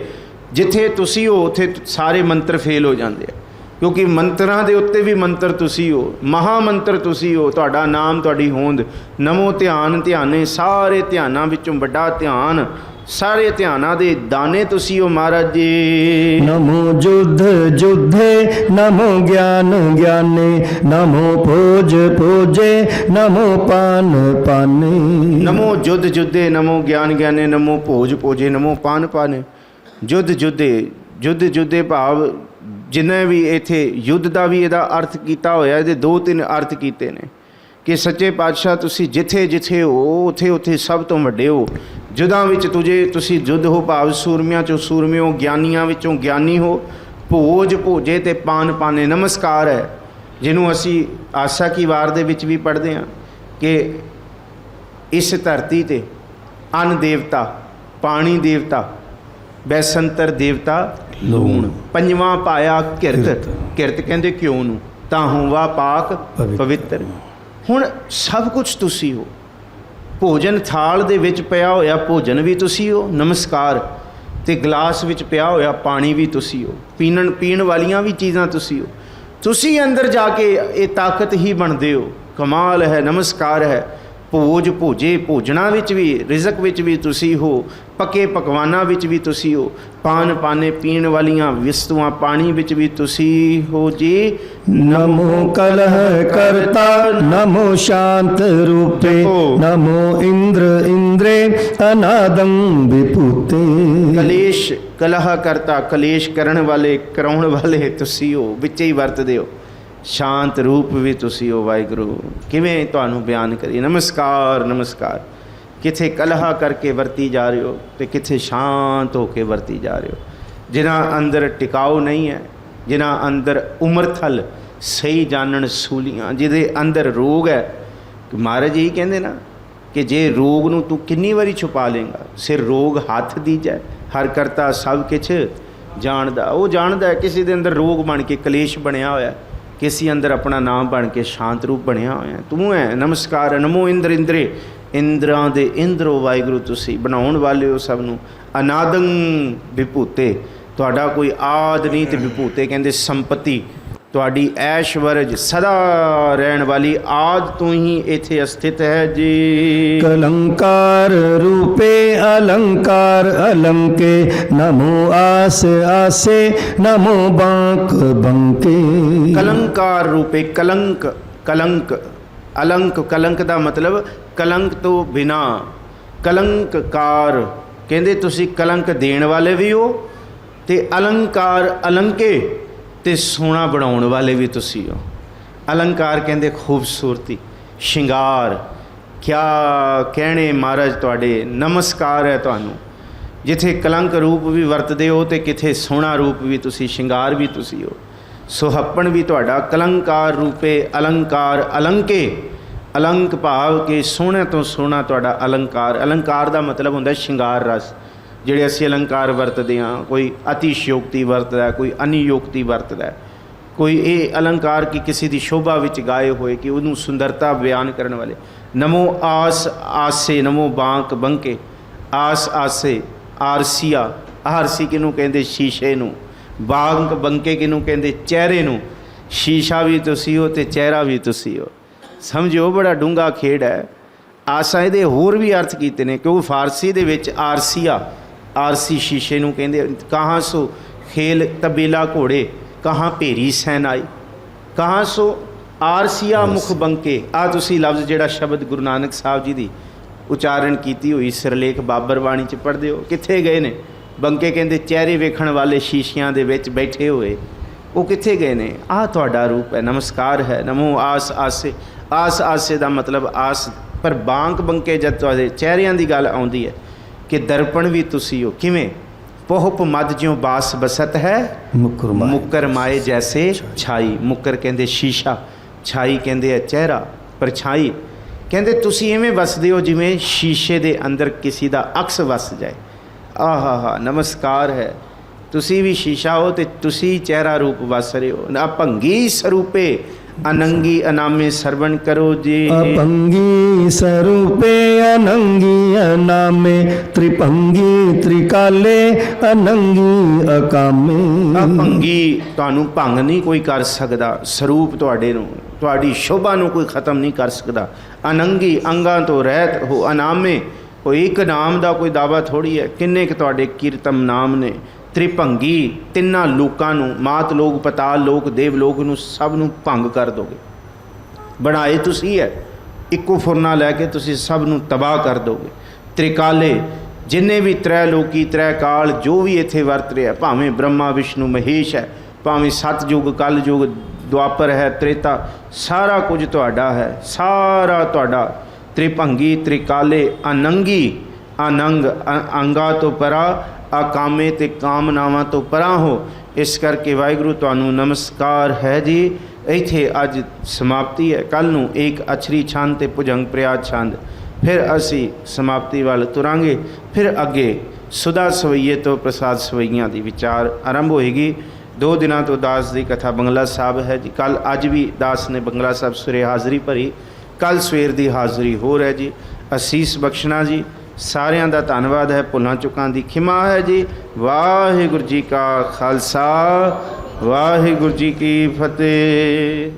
ਜਿੱਥੇ ਤੁਸੀਂ ਹੋ ਉੱਥੇ ਸਾਰੇ ਮੰਤਰ ਫੇਲ ਹੋ ਜਾਂਦੇ ਆ, ਕਿਉਂਕਿ ਮੰਤਰਾਂ ਦੇ ਉੱਤੇ ਵੀ ਮੰਤਰ ਤੁਸੀਂ ਹੋ, ਮਹਾ ਮੰਤਰ ਤੁਸੀਂ ਹੋ, ਤੁਹਾਡਾ ਨਾਮ, ਤੁਹਾਡੀ ਹੋਂਦ। ਨਮੋ ਧਿਆਨ ਧਿਆਨੇ, ਸਾਰੇ ਧਿਆਨਾਂ ਵਿੱਚੋਂ ਵੱਡਾ ਧਿਆਨ, ਸਾਰੇ ਧਿਆਨਾਂ ਦੇ ਦਾਨੇ ਤੁਸੀਂ ਹੋ ਮਹਾਰਾਜ ਜੀ। ਨਮੋ ਜੁਧ ਜੁਧੇ, ਨਮੋ ਗਿਆਨ ਗਿਆਨੇ, ਨਮੋ ਭੋਜ ਭੋਜੇ, ਨਮੋ ਪਾਨ ਪਾਨੇ। ਨਮੋ ਜੁਧ ਜੁਧੇ, ਨਮੋ ਗਿਆਨ ਗਿਆਨੇ, ਨਮੋ ਭੋਜ ਭੋਜੇ, ਨਮੋ ਪਾਨ ਪਾਨੇ। ਜੁਧ ਜੁਧੇ, ਜੁਧ ਜੁਧੇ ਭਾਵ ਜਿੰਨੇ ਵੀ ਇੱਥੇ ਯੁੱਧ ਦਾ ਵੀ ਇਹਦਾ ਅਰਥ ਕੀਤਾ ਹੋਇਆ, ਇਹਦੇ 2-3 ਅਰਥ ਕੀਤੇ ਨੇ। ਕਿ ਸੱਚੇ ਪਾਤਸ਼ਾਹ ਤੁਸੀਂ ਜਿੱਥੇ ਜਿੱਥੇ ਹੋ ਉੱਥੇ ਉੱਥੇ ਸਭ ਤੋਂ ਵੱਡੇ ਹੋ। ਜੁੱਧਾਂ ਵਿੱਚ ਤੁਸੀਂ ਜੁੱਧ ਹੋ, ਭਾਵ ਸੂਰਮਿਆਂ 'ਚੋਂ ਸੂਰਮੇ ਹੋ, ਗਿਆਨੀਆਂ ਵਿੱਚੋਂ ਗਿਆਨੀ ਹੋ। ਭੋਜ ਭੋਜੇ ਤੇ ਪਾਨ ਪਾਨੇ ਨਮਸਕਾਰ ਹੈ, ਜਿਹਨੂੰ ਅਸੀਂ ਆਸਾ ਕੀ ਵਾਰ ਦੇ ਵਿੱਚ ਵੀ ਪੜ੍ਹਦੇ ਹਾਂ ਕਿ ਇਸ ਧਰਤੀ 'ਤੇ ਅੰਨ ਦੇਵਤਾ, ਪਾਣੀ ਦੇਵਤਾ, ਬੈਸੰਤਰ ਦੇਵਤਾ ਲੂਣ, ਪੰਜਵਾਂ ਪਾਇਆ ਕਿਰਤ। ਕਿਰਤ ਕਹਿੰਦੇ ਕਿਉਂ ਨੂੰ, ਤਾਂ ਹੋਵਾ ਪਾਕ ਪਵਿੱਤਰ। ਹੁਣ ਸਭ ਕੁਝ ਤੁਸੀਂ ਹੋ। ਭੋਜਨ ਥਾਲ ਦੇ ਵਿੱਚ ਪਿਆ ਹੋਇਆ ਭੋਜਨ ਵੀ ਤੁਸੀਂ ਹੋ, ਨਮਸਕਾਰ। ਤੇ ਗਲਾਸ ਵਿੱਚ ਪਿਆ ਹੋਇਆ ਪਾਣੀ ਵੀ ਤੁਸੀਂ ਹੋ, ਪੀਣ ਵਾਲੀਆਂ ਵੀ ਚੀਜ਼ਾਂ ਤੁਸੀਂ ਹੋ। ਤੁਸੀਂ ਅੰਦਰ ਜਾ ਕੇ ਇਹ ਤਾਕਤ ਹੀ ਬਣਦੇ ਹੋ। ਕਮਾਲ ਹੈ, ਨਮਸਕਾਰ ਹੈ। ਭੋਜ ਭੋਜੇ, ਭੋਜਨਾਂ ਵਿੱਚ ਵੀ, ਰਿਜ਼ਕ ਵਿੱਚ ਵੀ ਤੁਸੀਂ ਹੋ, ਪੱਕੇ ਪਕਵਾਨਾਂ ਵਿੱਚ ਵੀ ਤੁਸੀਂ ਹੋ, ਪਾਨ ਪਾਨੇ ਪੀਣ ਵਾਲੀਆਂ ਵਸਤੂਆਂ ਪਾਣੀ ਵਿੱਚ ਵੀ ਤੁਸੀਂ ਹੋ ਜੀ। नमो कलह करता, नमो शांत रूपे, नमो इंद्र इंद्रे अनादम विभूते। ਕਲੇਸ਼ ਕਲਹ ਕਰਤਾ, ਕਲੇਸ਼ ਕਰਨ ਵਾਲੇ, ਕਰਾਉਣ ਵਾਲੇ ਤੁਸੀਂ ਹੋ, ਵਿੱਚੇ ਹੀ ਵਰਤਦੇ ਹੋ। ਸ਼ਾਂਤ ਰੂਪ ਵੀ ਤੁਸੀਂ ਹੋ ਵਾਹਿਗੁਰੂ। ਕਿਵੇਂ ਤੁਹਾਨੂੰ ਬਿਆਨ ਕਰੀਏ। ਨਮਸਕਾਰ ਨਮਸਕਾਰ। ਕਿੱਥੇ ਕਲਹ ਕਰਕੇ ਵਰਤੀ ਜਾ ਰਹੇ ਹੋ ਤੇ ਕਿੱਥੇ ਸ਼ਾਂਤ ਹੋ ਕੇ ਵਰਤੀ ਜਾ ਰਹੇ ਹੋ। ਜਿਨ੍ਹਾਂ ਅੰਦਰ ਟਿਕਾਓ ਨਹੀਂ ਹੈ, ਜਿਨ੍ਹਾਂ ਅੰਦਰ ਉਮਰਥਲ ਸਹੀ ਜਾਣਨ ਸੂਲੀਆਂ, ਜਿਹਦੇ ਅੰਦਰ ਰੋਗ ਹੈ। ਮਹਾਰਾਜ ਜੀ ਕਹਿੰਦੇ ਨਾ ਕਿ ਜੇ ਰੋਗ ਨੂੰ ਤੂੰ ਕਿੰਨੀ ਵਾਰੀ ਛੁਪਾ ਲੇਂਗਾ, ਸਿਰ ਰੋਗ ਹੱਥ ਦੀਜੈ, ਹਰ ਕਰਤਾ ਸਭ ਕਿਛ ਜਾਣਦਾ। ਉਹ ਜਾਣਦਾ ਹੈ ਕਿਸੇ ਦੇ ਅੰਦਰ ਰੋਗ ਬਣ ਕੇ ਕਲੇਸ਼ ਬਣਿਆ ਹੋਇਆ, ਕਿਸੇ ਅੰਦਰ ਆਪਣਾ ਨਾਮ ਬਣ ਕੇ ਸ਼ਾਂਤ ਰੂਪ ਬਣਿਆ ਹੋਇਆ। ਤੂੰ ਹੈ ਨਮਸਕਾਰ। ਨਮੋ ਇੰਦਰ ਇੰਦਰੇ, ਇੰਦਰਾਂ ਦੇ ਇੰਦਰੋ ਵਾਹਿਗੁਰੂ, ਤੁਸੀਂ ਬਣਾਉਣ ਵਾਲੇ ਹੋ ਸਭ ਨੂੰ। ਅਨਾਦੰ ਵਿਭੂਤੇ, ਤੁਹਾਡਾ ਕੋਈ ਆਦ ਨਹੀਂ ਤੇ ਵਿਭੂਤੇ ਕਹਿੰਦੇ ਸੰਪਤੀ, ਤੁਹਾਡੀ ਐਸ਼ਵਰਜ ਸਦਾ ਰਹਿਣ ਵਾਲੀ ਆਦ ਤੋਂ ਹੀ ਇੱਥੇ ਅਸਥਿਤ ਹੈ ਜੀ। कलंकार रूपे अलंकार अलंके, नमो आस आसे, नमो बांक बंके। ਕਲੰਕਾਰ ਰੂਪੇ, ਕਲੰਕ ਕਲੰਕ ਅਲੰਕ, ਕਲੰਕ ਦਾ ਮਤਲਬ ਕਲੰਕ ਤੋਂ ਬਿਨਾ, ਕਲੰਕਕਾਰ ਕਹਿੰਦੇ ਤੁਸੀਂ ਕਲੰਕ ਦੇਣ ਵਾਲੇ ਵੀ ਹੋ ਤੇ ਅਲੰਕਾਰ ਅਲੰਕੇ ਤੇ ਸੋਹਣਾ ਬਣਾਉਣ ਵਾਲੇ ਵੀ ਤੁਸੀਂ ਹੋ। ਅਲੰਕਾਰ ਕਹਿੰਦੇ ਖੂਬਸੂਰਤੀ, ਸ਼ਿੰਗਾਰ। ਕਿਆ ਕਹਿਣੇ ਮਹਾਰਾਜ ਤੁਹਾਡੇ, ਨਮਸਕਾਰ ਹੈ ਤੁਹਾਨੂੰ। ਜਿੱਥੇ ਕਲੰਕ ਰੂਪ ਵੀ ਵਰਤਦੇ ਹੋ ਤੇ ਕਿਥੇ ਸੋਹਣਾ ਰੂਪ ਵੀ ਤੁਸੀਂ, ਸ਼ਿੰਗਾਰ ਵੀ ਤੁਸੀਂ ਹੋ। ਸੁਹੱਪਣ ਵੀ ਤੁਹਾਡਾ। ਕਲੰਕਾਰ ਰੂਪੇ ਅਲੰਕਾਰ ਅਲੰਕੇ, ਅਲੰਕ ਭਾਵ ਕਿ ਸੋਹਣੇ ਤੋਂ ਸੋਹਣਾ ਤੁਹਾਡਾ ਅਲੰਕਾਰ। ਅਲੰਕਾਰ ਦਾ ਮਤਲਬ ਹੁੰਦਾ ਸ਼ਿੰਗਾਰ ਰਸ। ਜਿਹੜੇ ਅਸੀਂ ਅਲੰਕਾਰ ਵਰਤਦੇ ਹਾਂ, ਕੋਈ ਅਤਿਸ਼ਯੋਕਤੀ ਵਰਤਦਾ, ਕੋਈ ਅਨਿਯੋਕਤੀ ਵਰਤਦਾ, ਕੋਈ ਇਹ ਅਲੰਕਾਰ ਕਿ ਕਿਸੇ ਦੀ ਸ਼ੋਭਾ ਵਿੱਚ ਗਾਏ ਹੋਏ, ਕਿ ਉਹਨੂੰ ਸੁੰਦਰਤਾ ਬਿਆਨ ਕਰਨ ਵਾਲੇ। ਨਮੋ ਆਸ ਆਸੇ, ਨਮੋ ਬਾਂਕ ਬੰਕੇ। ਆਸ ਆਸੇ, ਆਰਸੀਆ, ਆਰਸੀ ਕਿਹਨੂੰ ਕਹਿੰਦੇ, ਸ਼ੀਸ਼ੇ ਨੂੰ। ਬਾਂਕ ਬੰਕੇ ਕਿਹਨੂੰ ਕਹਿੰਦੇ, ਚਿਹਰੇ ਨੂੰ। ਸ਼ੀਸ਼ਾ ਵੀ ਤੁਸੀਂ ਹੋ ਤੇ ਚਿਹਰਾ ਵੀ ਤੁਸੀਂ ਹੋ। ਸਮਝੋ ਬੜਾ ਡੂੰਘਾ ਖੇਡ ਹੈ। ਆਸਾ ਇਹਦੇ ਹੋਰ ਵੀ ਅਰਥ ਕੀਤੇ ਨੇ, ਕਿਉਂਕਿ ਫਾਰਸੀ ਦੇ ਵਿੱਚ ਆਰਸੀਆ, ਆਰਸੀ ਸ਼ੀਸ਼ੇ ਨੂੰ ਕਹਿੰਦੇ। ਕਹਾਂ ਸੋ ਖੇਲ ਤਬੇਲਾ ਘੋੜੇ, ਕਹਾਂ ਭੇਰੀ ਸੈਨਾਈ, ਕਹਾਂ ਸੋ ਆਰਸੀਆ ਮੁਖ ਬੰਕੇ। ਆ ਤੁਸੀਂ ਲਫ਼ਜ਼ ਜਿਹੜਾ ਸ਼ਬਦ ਗੁਰੂ ਨਾਨਕ ਸਾਹਿਬ ਜੀ ਦੀ ਉਚਾਰਨ ਕੀਤੀ ਹੋਈ ਸਿਰਲੇਖ ਬਾਬਰ ਬਾਣੀ 'ਚ ਪੜ੍ਹਦੇ ਹੋ, ਕਿੱਥੇ ਗਏ ਨੇ? ਬੰਕੇ ਕਹਿੰਦੇ ਚਿਹਰੇ ਵੇਖਣ ਵਾਲੇ ਸ਼ੀਸ਼ਿਆਂ ਦੇ ਵਿੱਚ ਬੈਠੇ ਹੋਏ, ਉਹ ਕਿੱਥੇ ਗਏ ਨੇ? ਆਹ ਤੁਹਾਡਾ ਰੂਪ ਹੈ। ਨਮਸਕਾਰ ਹੈ। ਨਮੋ ਆਸ ਆਸੇ, ਆਸ ਆਸੇ ਦਾ ਮਤਲਬ ਆਸ। ਪਰ ਬਾਂਕ ਬੰਕੇ ਜਦ ਤੁਹਾਡੇ ਚਿਹਰਿਆਂ ਦੀ ਗੱਲ ਆਉਂਦੀ ਹੈ ਕਿ ਦਰਪਣ ਵੀ ਤੁਸੀਂ ਹੋ। ਕਿਵੇਂ? ਪੋਹਪ ਮਦ ਜਿਉਂ ਬਾਸ ਬਸਤ ਹੈ, ਮੁੱਕਰ ਮਾਏ ਜੈਸੇ ਛਾਈ। ਮੁੱਕਰ ਕਹਿੰਦੇ ਸ਼ੀਸ਼ਾ, ਛਾਈ ਕਹਿੰਦੇ ਹੈ ਚਿਹਰਾ, ਪਰਛਾਈ। ਕਹਿੰਦੇ ਤੁਸੀਂ ਇਵੇਂ ਵਸਦੇ ਹੋ ਜਿਵੇਂ ਸ਼ੀਸ਼ੇ ਦੇ ਅੰਦਰ ਕਿਸੇ ਦਾ ਅਕਸ ਵਸ ਜਾਏ। ਆਹਾ ਹਾ, ਨਮਸਕਾਰ ਹੈ। ਤੁਸੀਂ ਵੀ ਸ਼ੀਸ਼ਾ ਹੋ ਤੇ ਤੁਸੀਂ ਚਿਹਰਾ ਰੂਪ ਵਸ ਰਹੇ ਹੋ। ਨਾ ਭੰਗੀ ਸਰੂਪੇ ਅਨੰਗੀ ਅਨਾਮੇ ਸਰਵਣ ਕਰੋ ਜੀ। अपंगी स्वरूपे अनंगी अनामे, त्रिभंगी त्रिकाले अनंगी अकामे। ਭੰਗੀ, ਤੁਹਾਨੂੰ ਭੰਗ ਨਹੀਂ ਕੋਈ ਕਰ ਸਕਦਾ। ਸਰੂਪ ਤੁਹਾਡੇ ਨੂੰ, ਤੁਹਾਡੀ ਸ਼ੋਭਾ ਨੂੰ ਕੋਈ ਖਤਮ ਨਹੀਂ ਕਰ ਸਕਦਾ। ਅਨੰਗੀ, ਅੰਗਾਂ ਤੋਂ ਰਹਿਤ ਹੋ। ਅਨਾਮੇ, ਕੋਈ ਇੱਕ ਨਾਮ ਦਾ ਕੋਈ ਦਾਵਾ ਥੋੜ੍ਹੀ ਹੈ, ਕਿੰਨੇ ਕੁ ਤੁਹਾਡੇ ਕੀਰਤਮ ਨਾਮ ਨੇ। ਤ੍ਰਿਭੰਗੀ, ਤਿੰਨਾਂ ਲੋਕਾਂ ਨੂੰ, ਮਾਤ ਲੋਕ, ਪਤਾਲ ਲੋਕ, ਦੇਵ ਲੋਕ ਨੂੰ, ਸਭ ਨੂੰ ਭੰਗ ਕਰ ਦੋਗੇ। ਬਣਾਏ ਤੁਸੀਂ ਹੈ, ਇੱਕੋ ਫੁਰਨਾ ਲੈ ਕੇ ਤੁਸੀਂ ਸਭ ਨੂੰ ਤਬਾਹ ਕਰ ਦੋਗੇ। ਤ੍ਰਿਕਾਲੇ, ਜਿੰਨੇ ਵੀ ਤ੍ਰੈ ਲੋਕੀ, ਤ੍ਰੈ ਕਾਲ ਜੋ ਵੀ ਇੱਥੇ ਵਰਤ ਰਿਹਾ, ਭਾਵੇਂ ਬ੍ਰਹਮਾ ਵਿਸ਼ਨੂੰ ਮਹੇਸ਼ ਹੈ, ਭਾਵੇਂ ਸਤਯੁਗ ਕਲਯੁਗ ਦੁਆਪਰ ਹੈ, ਤ੍ਰੇਤਾ, ਸਾਰਾ ਕੁਝ ਤੁਹਾਡਾ ਹੈ, ਸਾਰਾ ਤੁਹਾਡਾ। ਤ੍ਰਿਭੰਗੀ ਤ੍ਰਿਕਾਲੇ ਅਨੰਗੀ ਅਨੰਗ ਅੰਗਾ ਤੋਂ ਪਰਾ, ਅਕਾਮੇ ਤੇ ਕਾਮਨਾਵਾਂ ਤੋਂ ਪਰਾਂ ਹੋ। ਇਸ ਕਰਕੇ ਵਾਹਿਗੁਰੂ ਤੁਹਾਨੂੰ ਨਮਸਕਾਰ ਹੈ ਜੀ। ਇੱਥੇ ਅੱਜ ਸਮਾਪਤੀ ਹੈ। ਕੱਲ੍ਹ ਨੂੰ ਏਕ ਅਛਰੀ ਛੰਦ ਤੇ ਭੁਜੰਗ ਪ੍ਰਿਆਜ ਛੰਦ, ਫਿਰ ਅਸੀਂ ਸਮਾਪਤੀ ਵੱਲ ਤੁਰਾਂਗੇ। ਫਿਰ ਅੱਗੇ ਸੁਦਾ ਸਵਈਏ ਤੋਂ ਪ੍ਰਸਾਦ ਸਵਈਆਂ ਦੀ ਵਿਚਾਰ ਆਰੰਭ ਹੋਏਗੀ। 2 ਦਿਨਾਂ ਤੋਂ ਦਾਸ ਦੀ ਕਥਾ ਬੰਗਲਾ ਸਾਹਿਬ ਹੈ ਜੀ। ਕੱਲ ਅੱਜ ਵੀ ਦਾਸ ਨੇ ਬੰਗਲਾ ਸਾਹਿਬ ਸਵੇਰੇ ਹਾਜ਼ਰੀ ਭਰੀ, ਕੱਲ ਸਵੇਰ ਦੀ ਹਾਜ਼ਰੀ ਹੋਰ ਹੈ ਜੀ। ਅਸੀਸ ਬਖਸ਼ਣਾ ਜੀ। ਸਾਰਿਆਂ ਦਾ ਧੰਨਵਾਦ ਹੈ, ਭੁੱਲਾਂ ਚੁੱਕਾਂ ਦੀ ਖਿਮਾ ਹੈ ਜੀ। ਵਾਹਿਗੁਰੂ ਜੀ ਕਾ ਖਾਲਸਾ, ਵਾਹਿਗੁਰੂ ਜੀ ਕੀ ਫਤਿਹ।